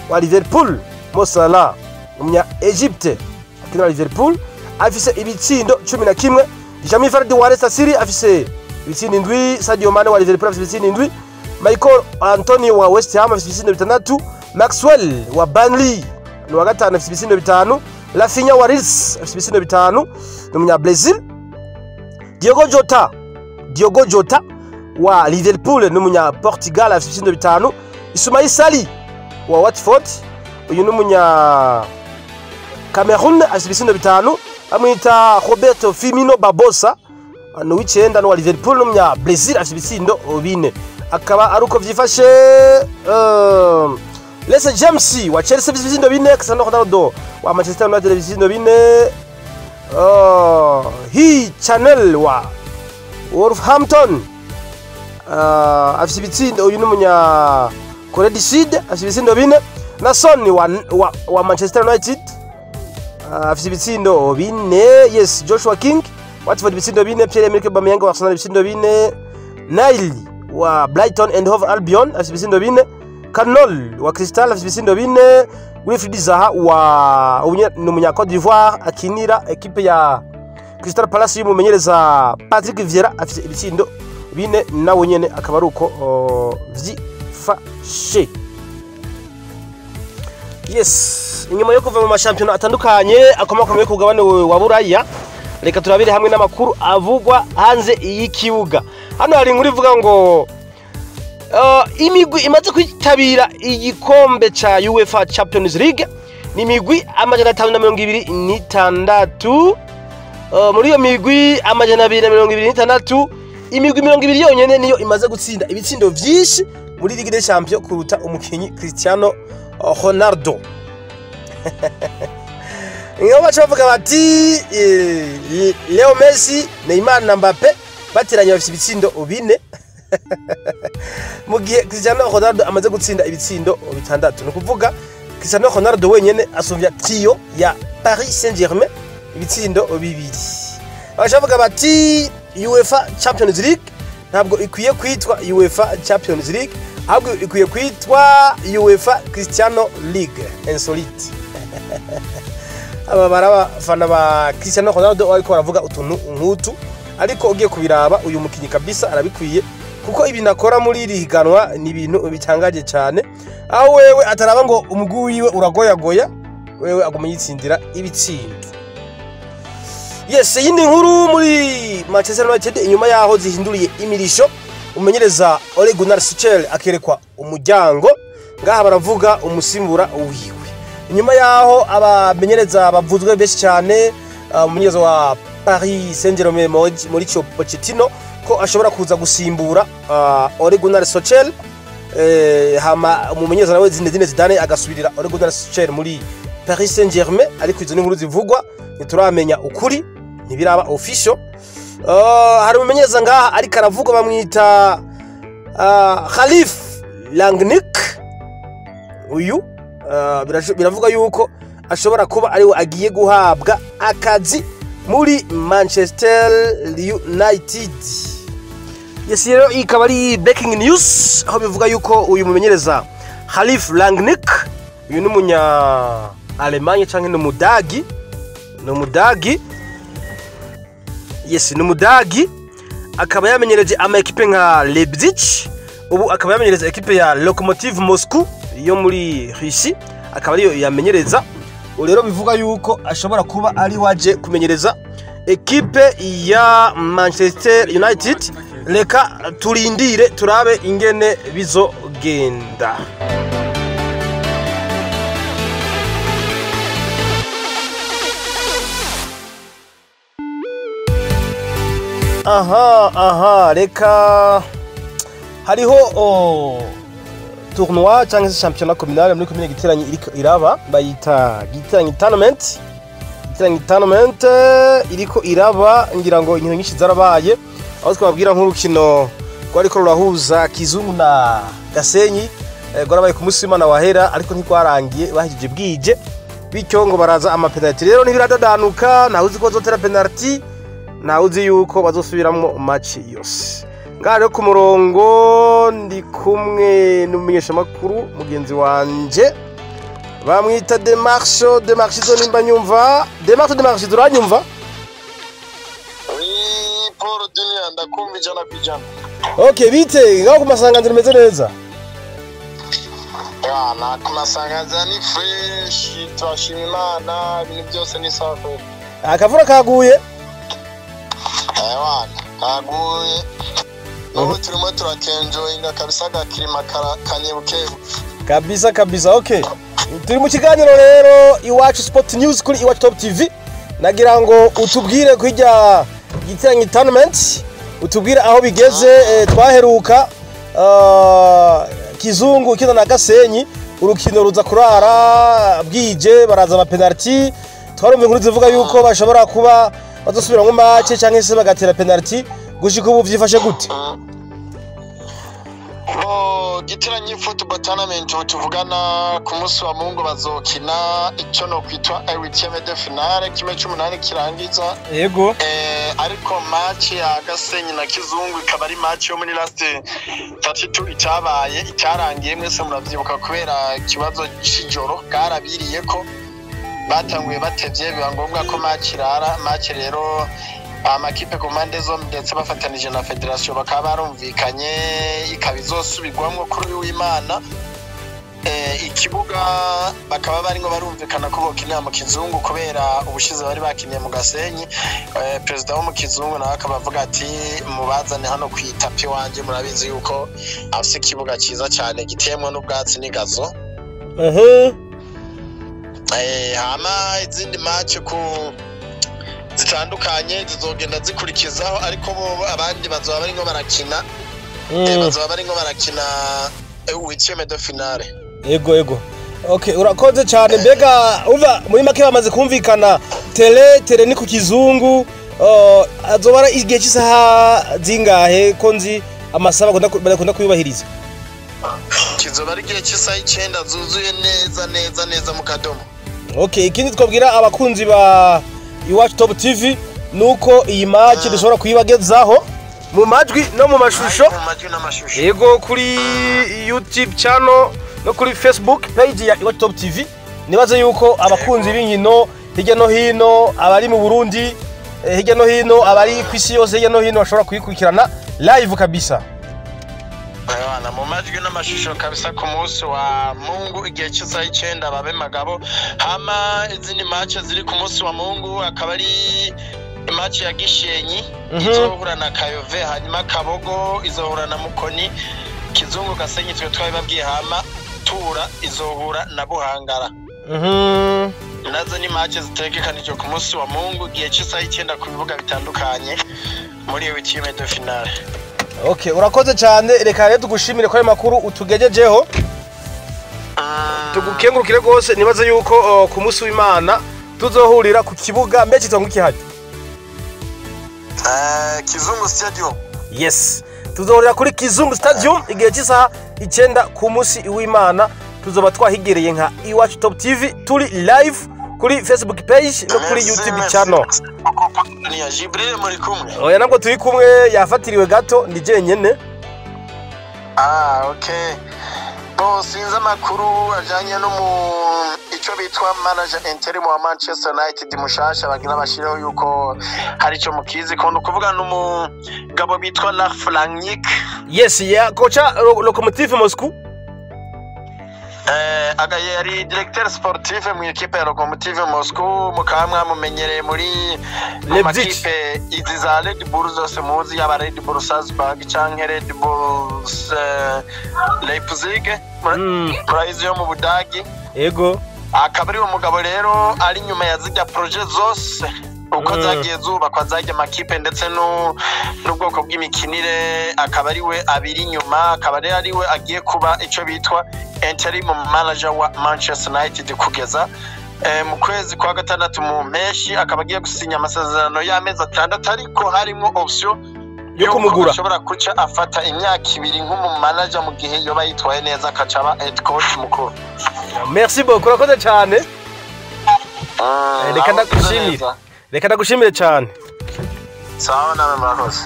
wa Liverpool. Mo Salah umunya Egypte akina Liverpool afise ibitsindo 11. Jamie Vardy wa Leicester City afise ibitsindo 7. Sadio Mane wa Liverpool afise ibitsindo 7. Michael Anthony wa West Ham afise ibitsindo 6. Maxwell wa Burnley ni wa gatanu afise ibitsindo 5. Rafinha wa Leeds afise ibitsindo 5 n'umunya Brazil. Diogo Jota wa Liverpool n'umunya Portugal afise ibitsindo 5. Ismail Sali wa Watford uyu n'umunya Cameroon afise ibitsindo 5. Amwita Roberto Firmino Barbosa no w'icenda no wa Liverpool n'umunya Brazil afise ibitsindo 4. Akaba aruko vyifashe Reece James wa Chelsea afise ibitsindo 4. Cristiano Ronaldo wa Manchester United ibitsindo 4. Channel wa Wolverhampton afise ibitsindo uyu n'umunya Korea du Sud afise ibitsindo 4. Na Son wa Manchester United afise ibitsindo 4. Yes, Joshua King Watford ibitsindo 4. Pierre-Emerick Aubameyang wa Arsenal ibitsindo 4. Nail wa Brighton and Hove Albion afise ibitsindo 4. Canol wa Crystal afise ibitsindo 4. Wilfried Zaha wa n'umunya Cote d'Ivoire akinira ekipe ya Crystal Palace y'umumenyereza Patrick Vieira afise ibitsindo 4 nawe nyene akaba aruko vyifashe. Yes, inyuma yo kuva mu mashampiyona atandukanye akomakomeye ku gabane wa Buraya, reka turabire hamwe n'amakuru avugwa hanze y'ikibuga. Hano hari inkuru ivuga ngo imigwi imaze kwitabira igikombe ca UEFA Champions League ni imigwi 526. Muri iyo migwi 226 imigwi 20 yonyene niyo imaze gutsinda ibitsindo vyinshi muri Ligue des Champions kuruta umukinyi Cristiano Ronaldo. Iyo bacavuga bati Leo Messi, Neymar na Mbappe bateranya bafite ibitsindo 4. Mugiye Cristiano Ronaldo amaze gutsinda ibitsindo 6. No kuvuga Cristiano Ronaldo wenyene asumvya trio ya Paris Saint-Germain ibitsindo 2. Bacavuga bati UEFA Champions League ntabwo ikwiye kwitwa UEFA Champions League, ahubwo ikwiye kwitwa UEFA Cristiano League. Insolite. aba barabafana ba Cristiano Ronaldo ariko baravuga utuntu nkutu ariko ugiye kubiraba uyu mukinyi kabisa arabikwiye kuko ibintu akora muri iri higanwa ni ibintu bitangaje cyane aho wewe ataraba ngo umugwi wiwe uragoyagoya wewe aguma yitsindira ibitsindo. Yes, iyi ni nkuru muri Manchester United inyuma yaho zihinduriye imirisho umenyereza Ole Gunnar Solskjaer akerekwa umuryango ngaha baravuga umusimbura wiwe. Inyuma yaho abamenyereza bavuzwe benshi cyane umumenyereza wa Paris Saint-Germain Mauricio Pochettino ko ashobora kuza gusimbura Ole Gunnar Solskjaer hama umumenyereza nawe Zinedine Zidane agasubirira Ole Gunnar Solskjaer muri Paris Saint-Germain ariko izo ni nkuru zivugwa ntituramenya ukuri ntibiraba official. Hari umumenyereza ngaha ariko aravuga bamwita Khalif Langnick uyu biravuga yuko ashobora kuba ari we agiye guhabwa akazi muri Manchester United. Yes, rero ikaba ari breaking news aho bivuga yuko uyu mumenyereza Khalif Langnick uyu n'umunya Alemanya canke n'umudagi yes n'umudagi akaba yamenyereje ama equipe nka Leipzig ubu akaba yamenyereza equipe ya Lokomotiv Moscow yo muri Russie akaba ariyo yamenyereza rero bivuga yuko ashobora kuba ari waje kumenyereza equipe ya Manchester United. Reka turindire turabe ingene bizogenda. Aha reka hariho tournoi cyangwa se championnat communal muri commune Giteranyi iraba bayita Giteranyi tournament iriko iraba ngira ngo inkino nyinshi zarabaye aho twababwira nk'urukino rwariko rurahuza Kizungu na Gasenyi gwarabaye ku musi w'Imana wahera ariko ntikwarangiye bahije bwije bityo ngo baraza ama penalty rero ntibiradadanuka naho uzi ko zotera penalty naho uzi yuko bazosubiramwo match yose. Ngaho rero ku murongo ndi kumwe n'umumenyesha makuru mugenzi wanje bamwita Demarche zo nimba nyumva Demarche duranyumva. Paul Dunia ndakumva ijana kwijana. Okay bite ngaho kumasanganzira meze neza. Na kumasanganzira ni fresh twashima Imana ibintu byose ni safi. Akavura kaguye. Kaguye. Ubu turimo turakenjoyinga kabisa gakirima kanyebuke. Kabisa okay. Turi mu kiganiro rero Iwacu Sport News kuri Iwacu Top TV. Nagira ngo utubwire kujya Giteranyi tournament utubwire aho bigeze twaheruka Kizungu kina na Gasenyi urukino ruza kurara bwije baraza ama penalty twarumve inkuru zivuga yuko bashobora kuba bazosubira mu match cyangwa se bagatera penalty gushika ubu vyifashe gute. Giteranyi football tournament tuvugana ku munsi wa Mungu bazokina icyo no kwitwa 8e de finale kimwe cy'umunani kirangiza yego ariko match ya Gasenyi na Kizungu ikaba ari match yo muri last 32 icyarangiye mwese muravyibuka kubera ikibazo cy'ijoro garabiriye ko batanguye batevye biba ngombwa ko match rero amakipe ku mpande zombi ndetse bafatanije na federation bakaba barumvikanye ikabizosubirwamwo kuri w'Imana ikibuga bakaba bari ngo barumvikana ko bokinira mu Kizungu kubera ubushize bari bakiniye mu Gasenyi president wo mu Kizungu nawe akaba avuga ati mubazane hano kwitapi wanje murabizi yuko afise ikibuga cyiza cyane giteyemwe n'ubwatsi n'igazo hama izindi match ku zitandukanye zizogenda zikurikizaho ariko bo abandi bazoba bari ngo barakina w'iceme de finale yego okay urakoze cyane mbega uva muri make bamaze kumvikana tele ni ku Kizungu azobara igihe cy'isaha zingahe ko nzi amasaba bakunda kuyubahiriza kizoba ari igihe cy'isaha 9 zuzuye neza mu kadomo. Okay ikindi twabwira abakunzi ba Iwacu Top TV nuko iyi match dushobora kuyibagezaho mu majwi no mu mashusho yego kuri YouTube channel no kuri Facebook page ya Iwacu Top TV nibaze yuko abakunzi b'inkino hirya no hino abari mu Burundi hirya no hino abari kwisi yose hirya no hino bashobora kuyikurikirana live kabisa. Bana mu majwi n'amashusho kabisa ku munsi wa Mungu igihe cy'isaha 9 babe magabo hama izindi match ziri ku munsi wa Mungu akaba ari match ya Gishenyi izohura na Kayove hanyuma Kabogo izohura na Mukoni Kizungu Gasenyi twe twabibabwiye hama Tura izohura na Buhangara. Nazo ni match zitegekanijwe ku munsi wa Mungu igihe cy'isaha 9 ku bibuga bitandukanye muri iyo team de finale. Okay, urakoze cyane reka rero tugushimire ko ayo makuru utugejejeho. Tugukengurukire gose nibaze yuko ku munsi w'Imana tuzohurira ku kibuga mbe kitongo kihari. Kizungu Stadium. Yes. Tuzohurira kuri Kizungu Stadium igihe cy'isaha 9 ku munsi w'Imana tuzoba twahigereye nka Iwacu Top TV turi live kuri Facebook page no kuri YouTube channel. Ni ya Jibril muri kumwe. Oya nabwo turi kumwe yafatiriwe gato ndi jenyene. Okay. Bo sinza makuru ajanye no mu ico bitwa manager interim wa Manchester United mushasha bagira bashiraho yuko hari ico mukizi ko kuvuga no mu gabo bitwa Lafrangnick. Yes, ya kocha Lokomotiv Moscow. Agaye ari directeur sportif mu equipe ya Lokomotiv Moscow mukamwa mumenyereye muri equipe iziza Red Bull zose muzi yaba Red Bull Salzburg canke Red Bull Leipzig murayizi yo mu Budagi. Yego akaba ari umugabo rero ari nyuma ya zijya projet zose uko zagiye zubakwa zagiye makipe ndetse n'ubwoko bw'imikinire akaba ari we abiri nyuma akaba ari we agiye kuba ico bitwa interim manager wa Manchester United kugeza mu kwezi kwa gatandatu mu mpeshi akaba agiye gusinya amasezerano y'amezi 6 ariko harimo option yo kumugura ashobora kuca afata imyaka 2 nk'umu manager mu gihe yoba yitwaye neza akacaba head coach mukuru. Merci beaucoup urakoze cyane. Reka ndagushimire cyane. Sawa nawe murakoze.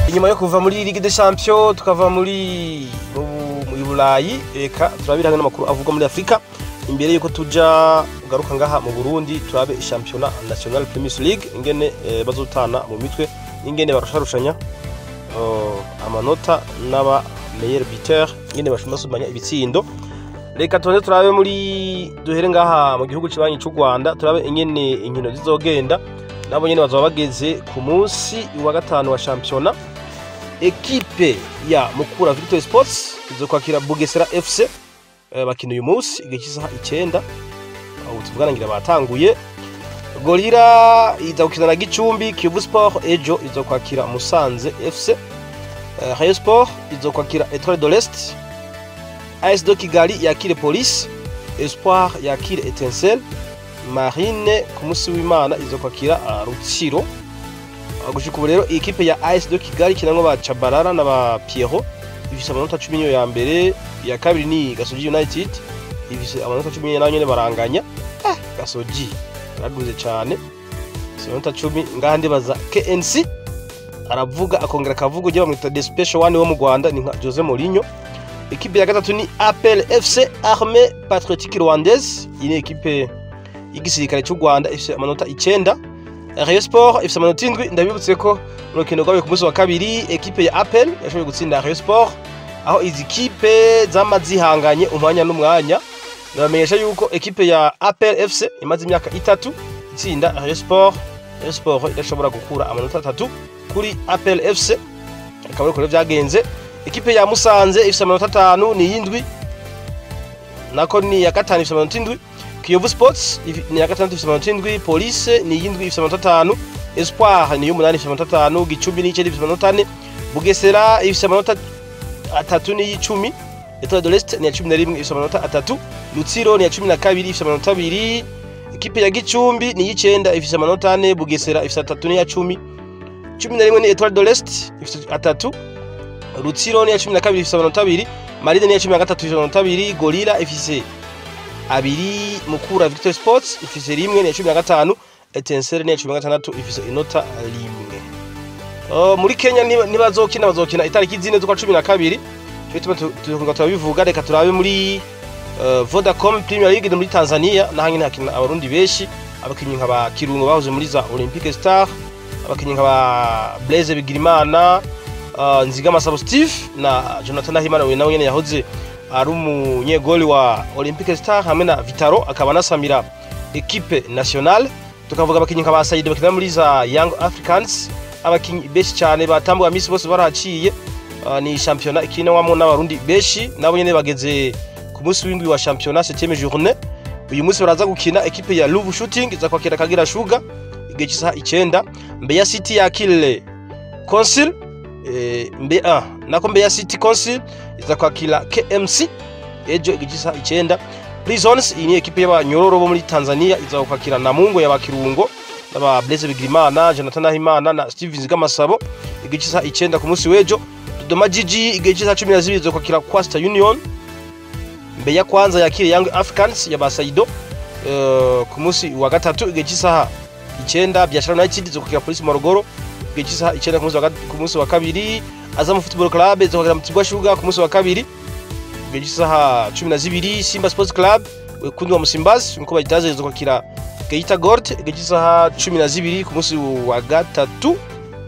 Inyuma yo kuva muri Ligue des Champions tukava muri Burayi reka turabira hamwe n'amakuru avuga muri Afrika imbere yuko tuja ugaruka ngaha mu Burundi turabe Championnat National Premier League ingene bazotana mu mitwe ingene barusharushanya amanota n'aba meilleur buteur ingene basumanya ibitsindo. Reka tonze turabe muri duhere ngaha mu gihugu kibanyi cy'u Rwanda turabe ingene inkino zizogenda nabo nyene bazoba bageze ku munsi wa gatanu wa championnat. Equipe ya Mukura Victory Sports izokwakira Bugesera FC bakina uyu munsi igihe cy'isaha 9 aho tuvuganangira batanguye. Gorira izokina na Gicumbi, Kivu Sport ejo izokwakira Musanze FC, Rayon Sport izokwakira Etoile de l'Est, AS de Kigali yakire Police, Espoir yakire Etincelle, Marine ku munsi w'Imana izokwakira Rutsiro. Gushika ubu rero ikipe ya AS de Kigali kinamwe ba Chabarara na ba Pierrot ifise amanota 10 ya mbere, ya kabiri ni Gasogi United ifise amanota 10 nayo nyene baranganya. Gasogi araguze cyane amanota 10 ngaha ndibaza KNC aravuga akongera akavuga ujye bamwita the special one wo mu Rwanda ni nka Jose Mourinho. Ekipe ya gatatu ni Appel FC Armée Patriotique Rwandaise iyi ekipe y'igisirikare cy'u Rwanda ifise amanota 9. Rayon Sport ifise amanota 7 ndabibutse ko urukino rwabaye ku munsi wa kabiri ekipe ya Appel yashoboye gutsinda Rayon Sport aho izi kipe zamazihanganye umwanya n'umwanya. Namenyesha yuko ekipe ya Appel FC imaze imyaka 3 itsinda Rayon Sport idashobora gukura amanota 3 kuri Appel FC akaba ariko byagenze. Ekipe ya Musanze ifise amanota 5 ni yindwi nako ni ya gatanu ifise amanota 7. Kiyovu Sports ni ya gatanu ifise amanota 7. Police ni yindwi ifise amanota 5. Espoir ni y'umunani ifise amanota 5. Gicumbi ni ifise amanota 4. Bugesera ifise amanota 3 ni y'icumi. Etoile de l'Est ni ya 11 ifise amanota 3. Rutsiro ni ya 12 ifise amanota 2. Ekipe ya Gicumbi ni y'icenda ifise amanota 4. Bugesera ifise 3 ni ya 10. 11 ni Etoile de l'Est ifise 3. Rutsiro ni ya 12 ifise amanota 2. Marine ni ya 13 ifise amanota 2. Gorira ifise 2. Mukura Victory Sports ifise 1 ni ya 15. Etincelle ni ya 16 ifise inota 1. muri Kenya bazokina itariki zine z'ukwa 12 cyo turabivuga reka turabe muri Vodacom Premier League muri Tanzania nahanye hakina abarundi benshi abakinyi nk'aba Kirungo bahoze muri za Olympic Star abakinyi nk'aba Blaise Bigirimana Nzigama Sabo Steve na Jonathan Himana we nawe nyene yahoze ari umunyegoli wa Olympic Star hamwe na Vitaro akaba nasamira equipe nationale tukavuga abakinyi nk'aba Said bakina muri za Young Africans abakinyi benshi cyane batambuka misi bose baraciye ni championnat ikinawamo n'abarundi benshi nabo nyene bageze ku munsi w'indwi wa championnat 7e journée uyu munsi baraza gukina equipe ya Luvu Shooting iza kwakira Kagira Sugar igihe cy'isaha 9 Mbeya City yakile Council Mbeya City Council iza kwakira KMC ejo igihe cy'isaha 9 Prisons iyi ni equipe y'abanyororo bo muri Tanzania iza kwakira Namungo y'abakirungo n'aba Blaise Bigirimana Jonathan Himana na Steve Nzigamasabo igihe cy'isaha 9 ku munsi w'ejo Dodoma Jiji igihe cy'isaha 12 iza kwakira Coastal Union Mbeya kwanza yakire Young Africans ya Basaido ku munsi wa gatatu igihe cy'isaha 9 Biashara United iza kwakira Police Morogoro igihe cy'isaha 9 ku munsi wa kabiri Azam Football Club iza kwakira Mtibwa Sugar ku munsi wa kabiri igihe cy'isaha 12 Simba Sports Club kundi wa Musimbazi nko bayitaze iza kwakira Geita Gold igihe cy'isaha 12 ku munsi wa gatatu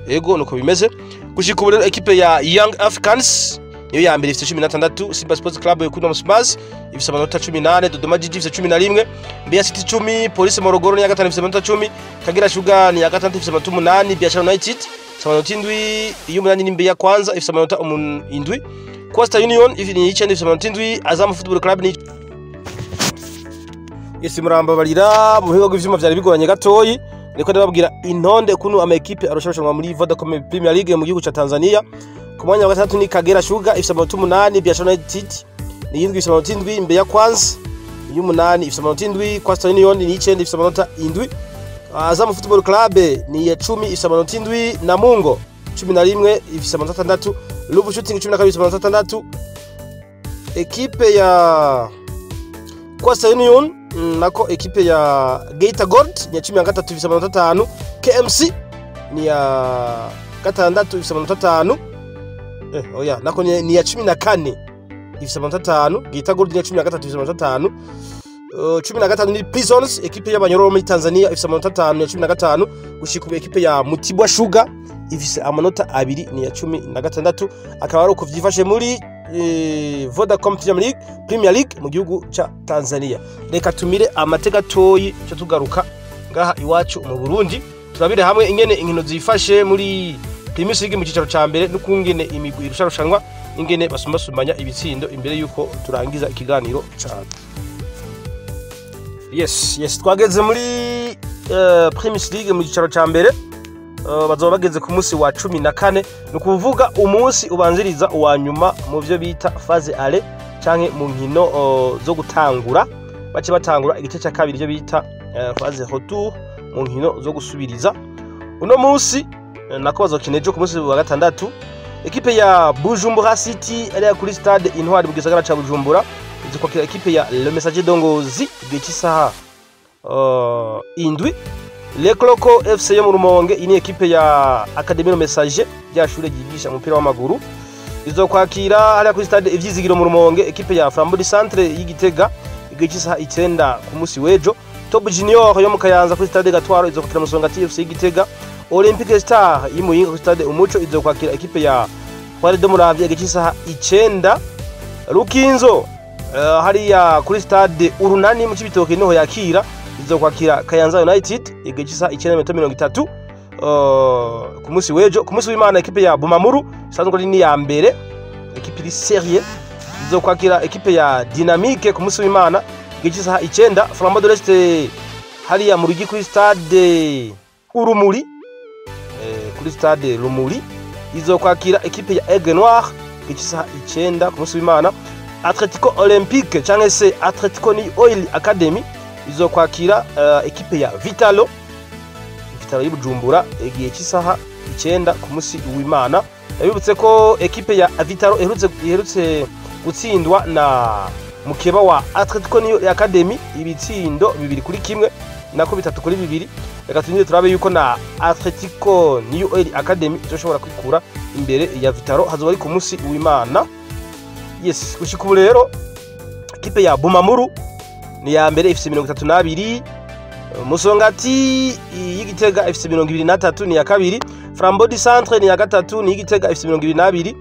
ego nuko bimeze gushika ubu equipe ya Young Africans niyo ya mbere ifite 16 Simba Sports Club kundi wa Musimbazi ifite amanota 18 Dodoma Jiji ifite 11 Mbeya City 10 Police Morogoro ni ya gatanu ifite amanota 10 Kagira Sugar ni ya gatanu ifite amanota 8 Biashara United ifite amanota 7 iyo munani ni Mbeya kwanza ifite amanota 7 Coastal Union ifite amanota 7 Azam Football Club ni Yesi muramba barira mu bigo by'ivyuma byari bigoranye gatoyi niko ndababwira intonde kunu ama equipe arushanwa muri Vodacom Premier League mu gihugu ca Tanzania ku mwanya wa gatatu ni Kagera Sugar ifite amanota 8 Biashara United ni yindwi ifite amanota 7 Mbeya kwanza iyo munani ifite amanota 7 Coastal Union ni 9 ifite amanota 7 Azam Football Club ni ya 10 ifite amanota 7 Namungo 11 ifite amanota 6 Luvu Shooting 12 ifite amanota 6 equipe ya Coastal Union nako equipe ya Geita Gold ni ya 13 ifite amanota 5 KMC ni ya 6 ifite amanota 5 oya nako ni ya 14 ifite amanota 5 Geita Gold ni ya 13 ifite amanota 5 15 ni Prisons equipe y'abanyororo muri Tanzania ifite amanota 5 ya 15 gushika ku equipe ya Mtibwa Sugar ifite amanota 2 ni ya 16 akaba ari uko vyifashe muri Vodacom Premier League mu gihugu ca Tanzania reka tumire amateka toyi cyo tugaruka ngaha iwacu mu Burundi turabire hamwe ingene inkino zifashe muri Premier League mu cicaro ca mbere n'ukungene imigwi irushanwa ingene basumbasumbanya ibitsindo imbere yuko turangiza ikiganiro cyane yes twageze muri Premier League mu cicaro ca mbere bazoba bageze ku munsi wa 14 nukuvuga umunsi ubanziriza uwa nyuma mu byo bita phase ale canke mu nkino zo gutangura bace batangura igice cya kabiri byo bita phase retour mu nkino zo gusubiriza uno munsi nako bazokineje ku munsi wa gatandatu equipe ya Bujumbura City ari kuri stade Intwari mu gisagara ca Bujumbura izokwakira equipe ya Le Messager Dongozi igice cy'isaha indwi Le Cloco FC yo mu Rumonge ini equipe ya Academy Le Messager ryashure gigisha umupira w'amaguru izokwakira hari kuri stade Ivyizigiro mu Rumonge equipe ya Flambeau Centre y'Igitega igice cy'isaha 9 ku munsi w'ejo Top Junior yo mu Kayanza kuri stade Gatwaro izokwakira Musonga TFC y'Igitega Olympic Star y'Imuyinga kuri stade Umuco izokwakira equipe ya Kwale do Muravye igice cy'isaha 9 Rukinzo hariya kuri stade Urunani mu Cibitoke niho yakira izokwakira Kayanza United igice cy'isaha 9:30 ku munsi w'ejo ku munsi w'Imana equipe ya Bumamuru isanzwe ari ni ya mbere equipe iri serie izokwakira equipe ya Dynamique ku munsi w'Imana igice cy'isaha 9 Flambeau de l'Est hariya mu rugi kuri stade Urumuri kuri stade Rumuri izokwakira equipe ya Aigle Noir igice cy'isaha 9 ku munsi w'Imana Atletico Olympique cyangwa se Atletico ni Oil Academy izokwakira equipe ya Vitalo y'Ibujumbura igihe cy'isaha 9 ku munsi w'Imana yabibutse ko equipe ya Vitalo iherutse gutsindwa na mukeba wa Atletico ni Academy ibitsindo 2-1 nako 3-2. Reka tunire turabe yuko na Atletico New Oil Academy zoshobora kwikura imbere ya Vitaro hazoba ari ku munsi w'Imana. Yes, gushika ubu rero ekipe ya Bumamuru ni ya mbere ifise 32, Musongati y'Igitega ifise 23 ni ya kabiri, Flambeau du Centre ni ya gatatu ni y'Igitega ifise 22.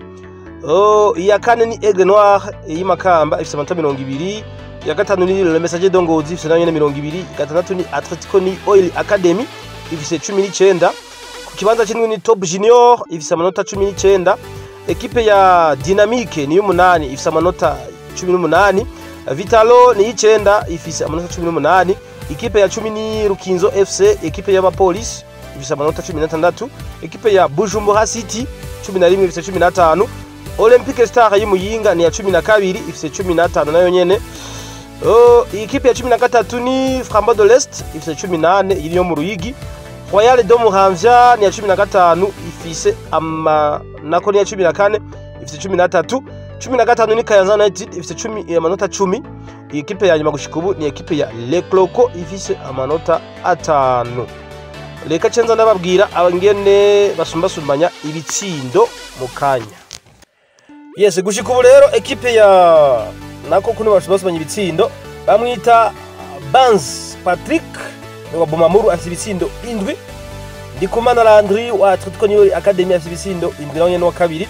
Iya kane ni Aigle Noir y'Imakamba ifise 20, ya gatanu ni Le Messager d'Ongozi ifise 20, gatandatu ni Atletico New Oil Academy ifise 19. Ku kibanza cy'indwi ni Top Junior ifise amanota 19. Ekipe ya Dynamique ni y'umunani ifise amanota 18. Vitalo ni y'icenda ifise amanota 18. Ekipe ya 10 ni Rukinzo FC, ekipe ya Police ifise amanota 16. Ekipe ya Bujumbura City 11 ifise 15. Olympique Star y'Imuyinga ni ya 12 ifise 15 nayo nyene. Ekipe ya 13 ni Flambeau de l'Est ifise 18 iri yo mu Ruyigi. Royal de Muramvya ni ya 15 ifise nako ni ya 14 ifise 13. 15 ni Kayanza United ifise amanota 10. Ekipe ya nyuma gushika ubu ni ekipe ya Le Cloco ifise amanota 5. Reka cenza ndababwira abangene basumbasumbanya ibitsindo mu kanya. Yes, gushika ubu rero ekipe ya nako kuno basumbasumbanya ibitsindo bamwita Banz Patrick wa Bumamuru afite ibitsindo 7. Ndikumana Landry wa Atletico New Oil Academy afite ibitsindo 7 no kabiri.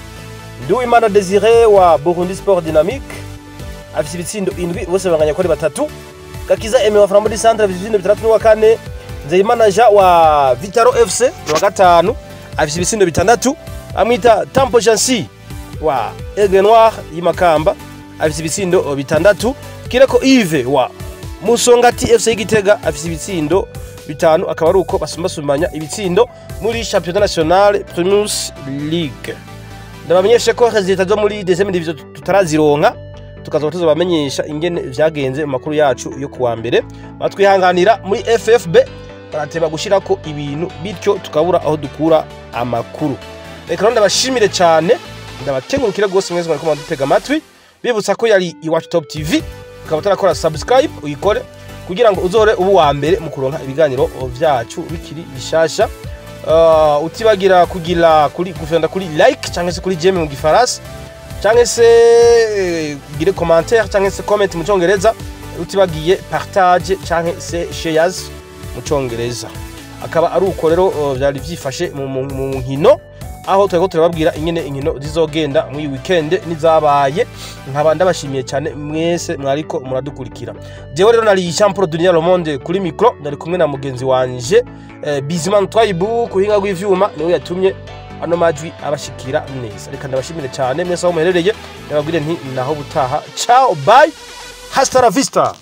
Nduwimana Desire wa Burundi Sport Dynamique afite ibitsindo 7 bose banganya kuri 3. Gakiza Eme wa Flambeau du Centre afite ibitsindo 3 no 4. Nzeyimana Jean wa Vitaro FC wa 5 afite ibitsindo 6. Amwita Tampo Jansi wa Aigle Noir y'Imakamba afite ibitsindo 6. Kireko Yves wa Musongati FC y'Igitega afite ibitsindo 5. Akaba ari uko basumbasumbanya ibitsindo muri Championnat National Premier League. Ndabamenyesha ko resultat zo muri deuxième division tutarazironka, tukazoba tuzobamenyesha ingene vyagenze mu makuru yacu yo kuwa mbere. Batwihanganira muri FFB barateba gushirako ibintu bityo tukabura aho dukura amakuru. Reka ndabashimire cyane, ndabatengurukira gose mwese mwariko mudutega amatwi. Bibutsa ko yari Iwacu Top TV, ukaba tarakora subscribe uyikore kugira ngo uzore ubu wa mbere mu kuronka ibiganiro vyacu bikiri bishasha. Utibagira kugira kuri gufenda kuri like cyangwa se kuri j'aime mu gifaransa cyangwa se gire commentaire cyangwa se comment mu cyongereza, utibagiye partage cyangwa se shares mu cyongereza. Akaba ari uko rero byari byifashe mu nkino, aho twego turababwira ingene inkino zizogenda mu weekend nizabaye. Nkaba ndabashimiye cyane mwese mwariko muradukurikira. Jewe rero nari Champion Dunia Le Monde kuri micro, nari kumwe na mugenzi wanje Bizman Twibu kuhinga gw'ivyuma, niwe yatumye ano majwi abashikira neza. Reka ndabashimire cyane mwese aho muherereye, ndababwire nti naho butaha. Ciao, bye, hasta la vista.